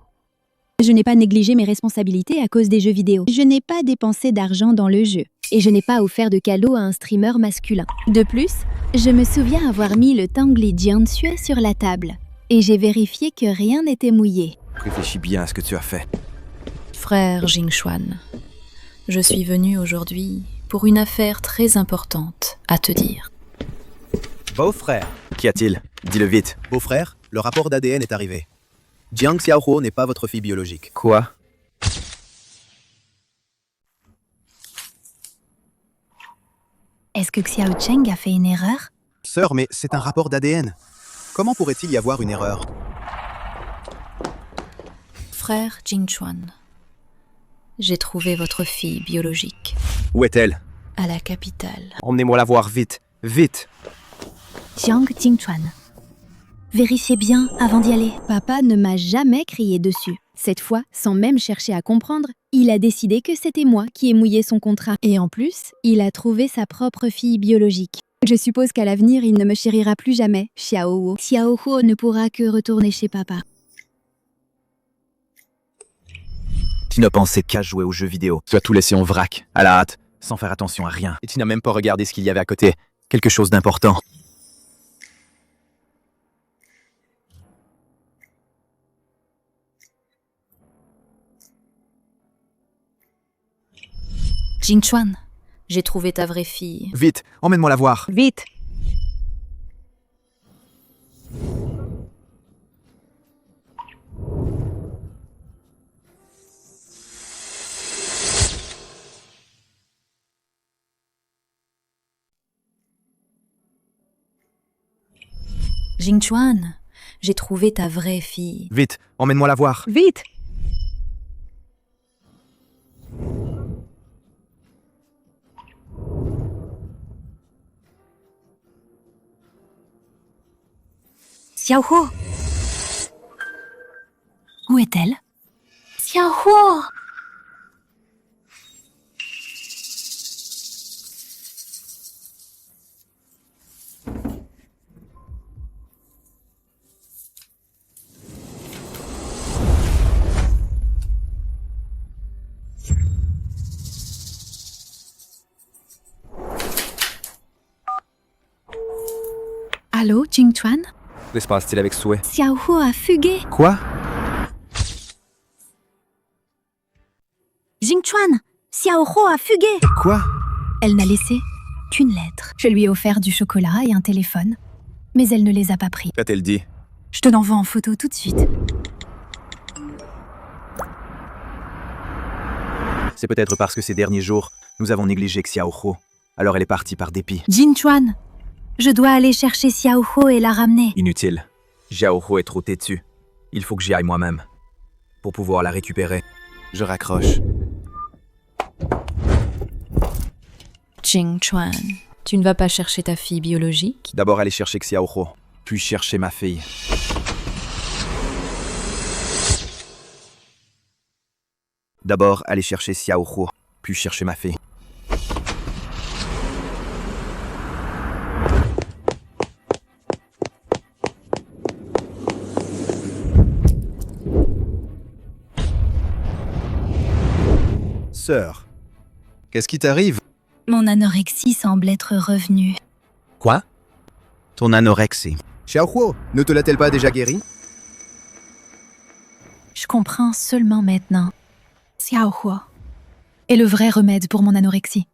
Je n'ai pas négligé mes responsabilités à cause des jeux vidéo. Je n'ai pas dépensé d'argent dans le jeu. Et je n'ai pas offert de cadeau à un streamer masculin. De plus, je me souviens avoir mis le Tangli Jianshui sur la table. Et j'ai vérifié que rien n'était mouillé. Réfléchis bien à ce que tu as fait. Frère Jingchuan, je suis venu aujourd'hui pour une affaire très importante à te dire. Beau-frère. Qu'y a-t-il? Dis-le vite. Beau-frère, le rapport d'ADN est arrivé. Jiang Xiaohuo n'est pas votre fille biologique. Quoi? Est-ce que Xiao Cheng a fait une erreur? Sœur, mais c'est un rapport d'ADN. Comment pourrait-il y avoir une erreur? Frère Jingchuan, j'ai trouvé votre fille biologique. Où est-elle? À la capitale. Emmenez-moi la voir vite. Vite! Jiang Jingchuan. Vérifiez bien avant d'y aller. Papa ne m'a jamais crié dessus. Cette fois, sans même chercher à comprendre, il a décidé que c'était moi qui ai mouillé son contrat. Et en plus, il a trouvé sa propre fille biologique. Je suppose qu'à l'avenir, il ne me chérira plus jamais, Xiaohuo. Xiaohuo ne pourra que retourner chez papa. Tu n'as pensé qu'à jouer aux jeux vidéo. Tu as tout laissé en vrac, à la hâte, sans faire attention à rien. Et tu n'as même pas regardé ce qu'il y avait à côté. Quelque chose d'important. Jingchuan, j'ai trouvé ta vraie fille. Vite, emmène-moi la voir. Vite! Jingchuan, j'ai trouvé ta vraie fille. Vite, emmène-moi la voir. Vite! Xiaohuo. Où est-elle? Xiaohuo. Allô, Jingchuan? Que se passe-t-il avec Sue? Xiaohuo a fugué. Quoi? Jingchuan, Xiaohuo a fugué. Quoi? Elle n'a laissé qu'une lettre. Je lui ai offert du chocolat et un téléphone, mais elle ne les a pas pris. Qu'a-t-elle dit? Je te l'envoie en photo tout de suite. C'est peut-être parce que ces derniers jours, nous avons négligé Xiaohuo. Alors elle est partie par dépit. Jingchuan, je dois aller chercher Xiaohuo et la ramener. Inutile. Xiaohuo est trop têtue. Il faut que j'y aille moi-même. Pour pouvoir la récupérer. Je raccroche. Jingchuan, tu ne vas pas chercher ta fille biologique? D'abord aller chercher Xiaohuo, puis chercher ma fille. D'abord aller chercher Xiaohuo, puis chercher ma fille. Sœur, qu'est-ce qui t'arrive? Mon anorexie semble être revenue. Quoi? Ton anorexie. Xiaohuo, ne te l'a-t-elle pas déjà guérie? Je comprends seulement maintenant. Xiaohuo est le vrai remède pour mon anorexie.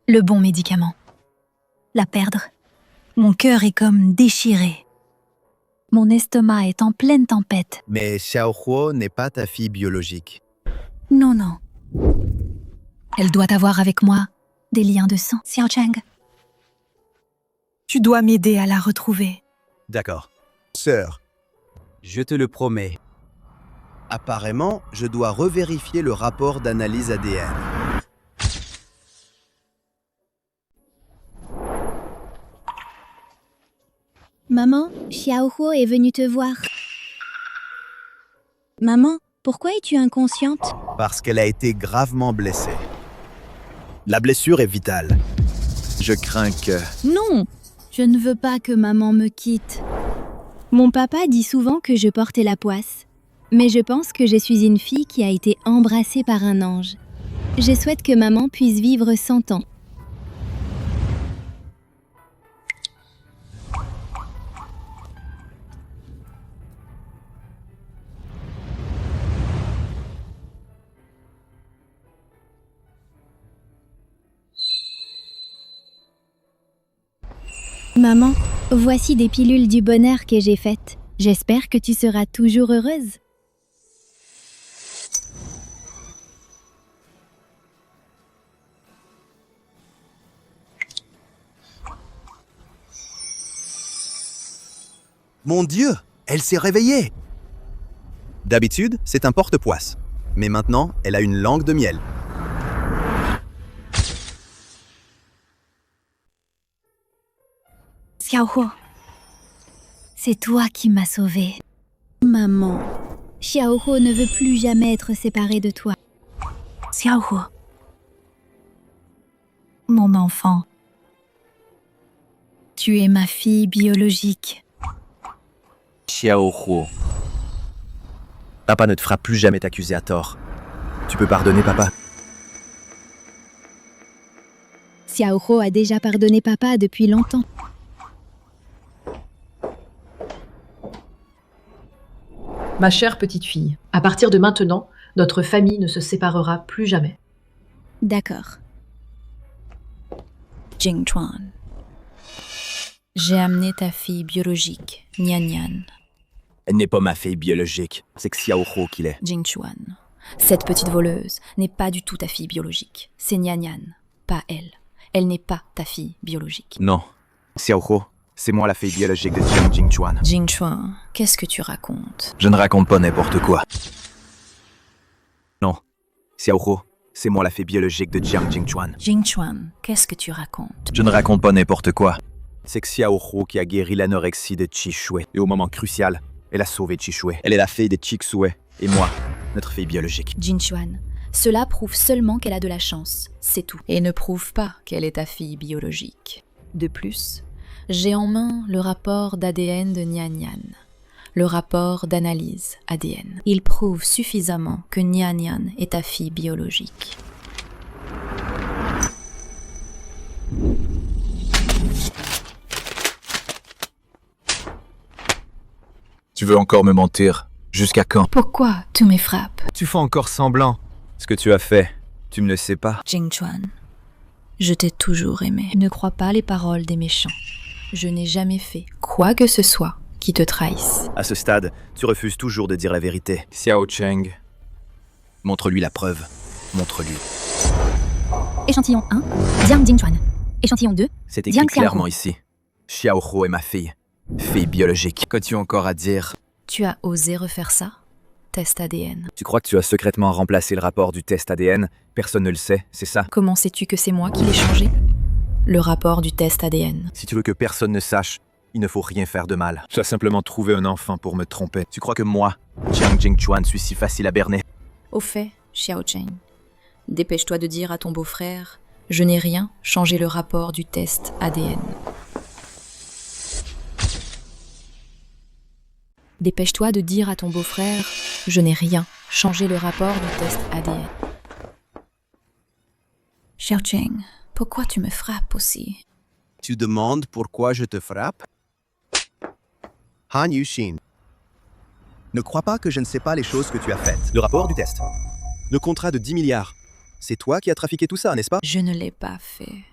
Le bon médicament. La perdre. Mon cœur est comme déchiré. Mon estomac est en pleine tempête. Mais Xiaohuo n'est pas ta fille biologique. Non, non. Elle doit avoir avec moi des liens de sang. Xiaocheng, tu dois m'aider à la retrouver. D'accord. Sœur, je te le promets. Apparemment, je dois revérifier le rapport d'analyse ADN. Maman, Xiaohuo est venue te voir. Maman, pourquoi es-tu inconsciente? Parce qu'elle a été gravement blessée. La blessure est vitale. Je crains que... Non, je ne veux pas que maman me quitte. Mon papa dit souvent que je portais la poisse. Mais je pense que je suis une fille qui a été embrassée par un ange. Je souhaite que maman puisse vivre 100 ans. Maman, voici des pilules du bonheur que j'ai faites. J'espère que tu seras toujours heureuse. Mon Dieu, elle s'est réveillée! D'habitude, c'est un porte-poisse. Mais maintenant, elle a une langue de miel. Xiaohuo, c'est toi qui m'as sauvée. Maman, Xiaohuo ne veut plus jamais être séparée de toi. Xiaohuo, mon enfant, tu es ma fille biologique. Xiaohuo. Papa ne te fera plus jamais t'accuser à tort. Tu peux pardonner, papa? Xiaohuo a déjà pardonné papa depuis longtemps. Ma chère petite fille, à partir de maintenant, notre famille ne se séparera plus jamais. D'accord. Jingchuan, j'ai amené ta fille biologique, Nian Nian. Elle n'est pas ma fille biologique, c'est Xiaohuo qui l'est. Jingchuan, cette petite voleuse n'est pas du tout ta fille biologique. C'est Nian Nian, pas elle. Elle n'est pas ta fille biologique. Non, Xiaohuo, c'est moi la fille biologique de Jiang Jingchuan. Jingchuan, qu'est-ce que tu racontes? Je ne raconte pas n'importe quoi. Non, Xiaohuo, c'est moi la fille biologique de Jiang Jingchuan. Jingchuan, qu'est-ce que tu racontes? Je ne raconte pas n'importe quoi. C'est Xiao Hu qui a guéri l'anorexie de Qixue. Et au moment crucial, elle a sauvé Qixue. Elle est la fille de Qixue. Et moi, notre fille biologique. Jinchuan, cela prouve seulement qu'elle a de la chance, c'est tout. Et ne prouve pas qu'elle est ta fille biologique. De plus, j'ai en main le rapport d'ADN de Nian Nian. Le rapport d'analyse ADN. Il prouve suffisamment que Nian Nian est ta fille biologique. Tu veux encore me mentir? Jusqu'à quand? Pourquoi tu me frappes? Tu fais encore semblant. Ce que tu as fait, tu ne le sais pas. Jinchuan, je t'ai toujours aimé. Ne crois pas les paroles des méchants. Je n'ai jamais fait quoi que ce soit qui te trahisse. À ce stade, tu refuses toujours de dire la vérité. Xiao Cheng, montre-lui la preuve. Montre-lui. Échantillon 1, Jiang Jingchuan. Échantillon 2, C'est écrit Jiang clairement Xiaohu. ici. Xiao Hu est ma fille. Fille biologique. Qu'as-tu encore à dire? Tu as osé refaire ça? Test ADN. Tu crois que tu as secrètement remplacé le rapport du test ADN? Personne ne le sait, c'est ça? Comment sais-tu que c'est moi qui l'ai changé? Le rapport du test ADN. Si tu veux que personne ne sache, il ne faut rien faire de mal. Tu as simplement trouvé un enfant pour me tromper. Tu crois que moi, Jiang Jingchuan, suis si facile à berner? Au fait, Xiao Cheng, dépêche-toi de dire à ton beau-frère, je n'ai rien changé le rapport du test ADN. Dépêche-toi de dire à ton beau-frère, je n'ai rien changé le rapport du test ADN. Xiao Cheng, pourquoi tu me frappes aussi? Tu demandes pourquoi je te frappe? Han Yuxin. Ne crois pas que je ne sais pas les choses que tu as faites. Le rapport du test. Le contrat de 10 milliards. C'est toi qui as trafiqué tout ça, n'est-ce pas? Je ne l'ai pas fait.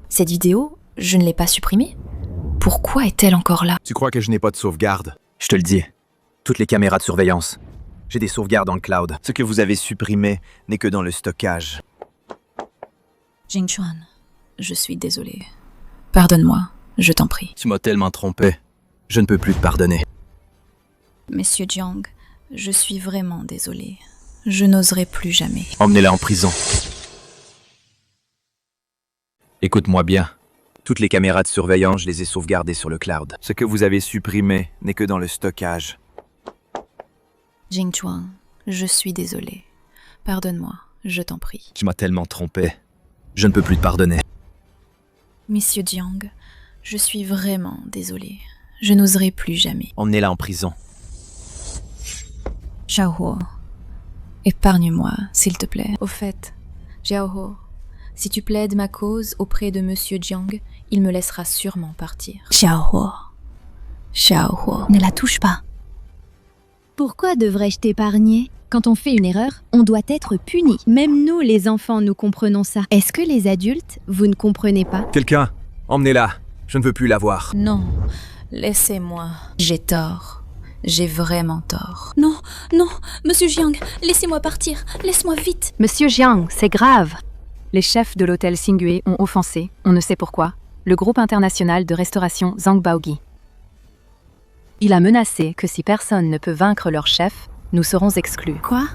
Cette vidéo, je ne l'ai pas supprimée. Pourquoi est-elle encore là? Tu crois que je n'ai pas de sauvegarde? Je te le dis. Toutes les caméras de surveillance. J'ai des sauvegardes dans le cloud. Ce que vous avez supprimé n'est que dans le stockage. Jingchuan, je suis désolée. Pardonne-moi, je t'en prie. Tu m'as tellement trompé. Je ne peux plus te pardonner. Monsieur Jiang, je suis vraiment désolée. Je n'oserai plus jamais. Emmenez-la en prison. Écoute-moi bien. Toutes les caméras de surveillance, je les ai sauvegardées sur le cloud. Ce que vous avez supprimé n'est que dans le stockage. Jingchuan, je suis désolée. Pardonne-moi, je t'en prie. Tu m'as tellement trompé. Je ne peux plus te pardonner. Monsieur Jiang, je suis vraiment désolée. Je n'oserai plus jamais. Emmenez-la en prison. Xiaohu, épargne-moi, s'il te plaît. Au fait, Xiaohu, si tu plaides ma cause auprès de Monsieur Jiang, il me laissera sûrement partir. Xiaohu, Ne la touche pas. Pourquoi devrais-je t'épargner? Quand on fait une erreur, on doit être puni. Même nous, les enfants, nous comprenons ça. Est-ce que les adultes, vous ne comprenez pas? Quelqu'un, emmenez-la. Je ne veux plus la voir. Non, laissez-moi. J'ai tort. J'ai vraiment tort. Non, non, Monsieur Jiang, laissez-moi partir. Laisse-moi vite. Monsieur Jiang, c'est grave. Les chefs de l'hôtel Xingyue ont offensé, on ne sait pourquoi, le groupe international de restauration Zhang Baogi. Il a menacé que si personne ne peut vaincre leur chef, nous serons exclus. Quoi?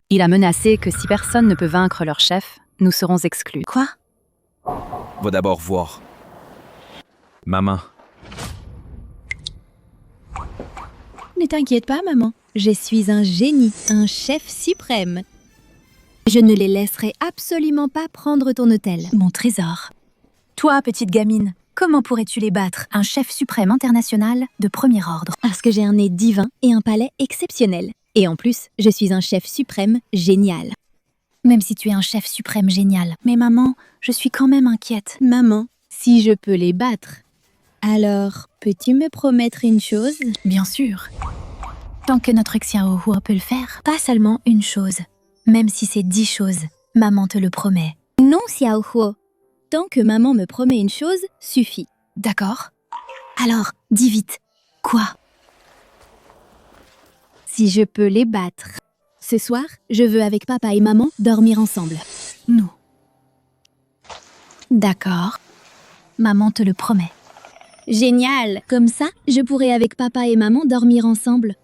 Il a menacé que si personne ne peut vaincre leur chef, nous serons exclus. Quoi? Va d'abord voir. Ma main. Ne t'inquiète pas, maman. Je suis un génie, un chef suprême. Je ne les laisserai absolument pas prendre ton hôtel. Mon trésor. Toi, petite gamine, comment pourrais-tu les battre? Un chef suprême international de premier ordre. Parce que j'ai un nez divin et un palais exceptionnel. Et en plus, je suis un chef suprême génial. Même si tu es un chef suprême génial. Mais maman, je suis quand même inquiète. Maman, si je peux les battre, alors peux-tu me promettre une chose? Bien sûr. Tant que notre Xiaohu peut le faire, pas seulement une chose. Même si c'est 10 choses, maman te le promet. Non, Xiaohu. Tant que maman me promet une chose, suffit. D'accord? Alors, dis vite. Quoi? Si je peux les battre. Ce soir, je veux avec papa et maman dormir ensemble. Nous. D'accord. Maman te le promet. Génial! Comme ça, je pourrai avec papa et maman dormir ensemble.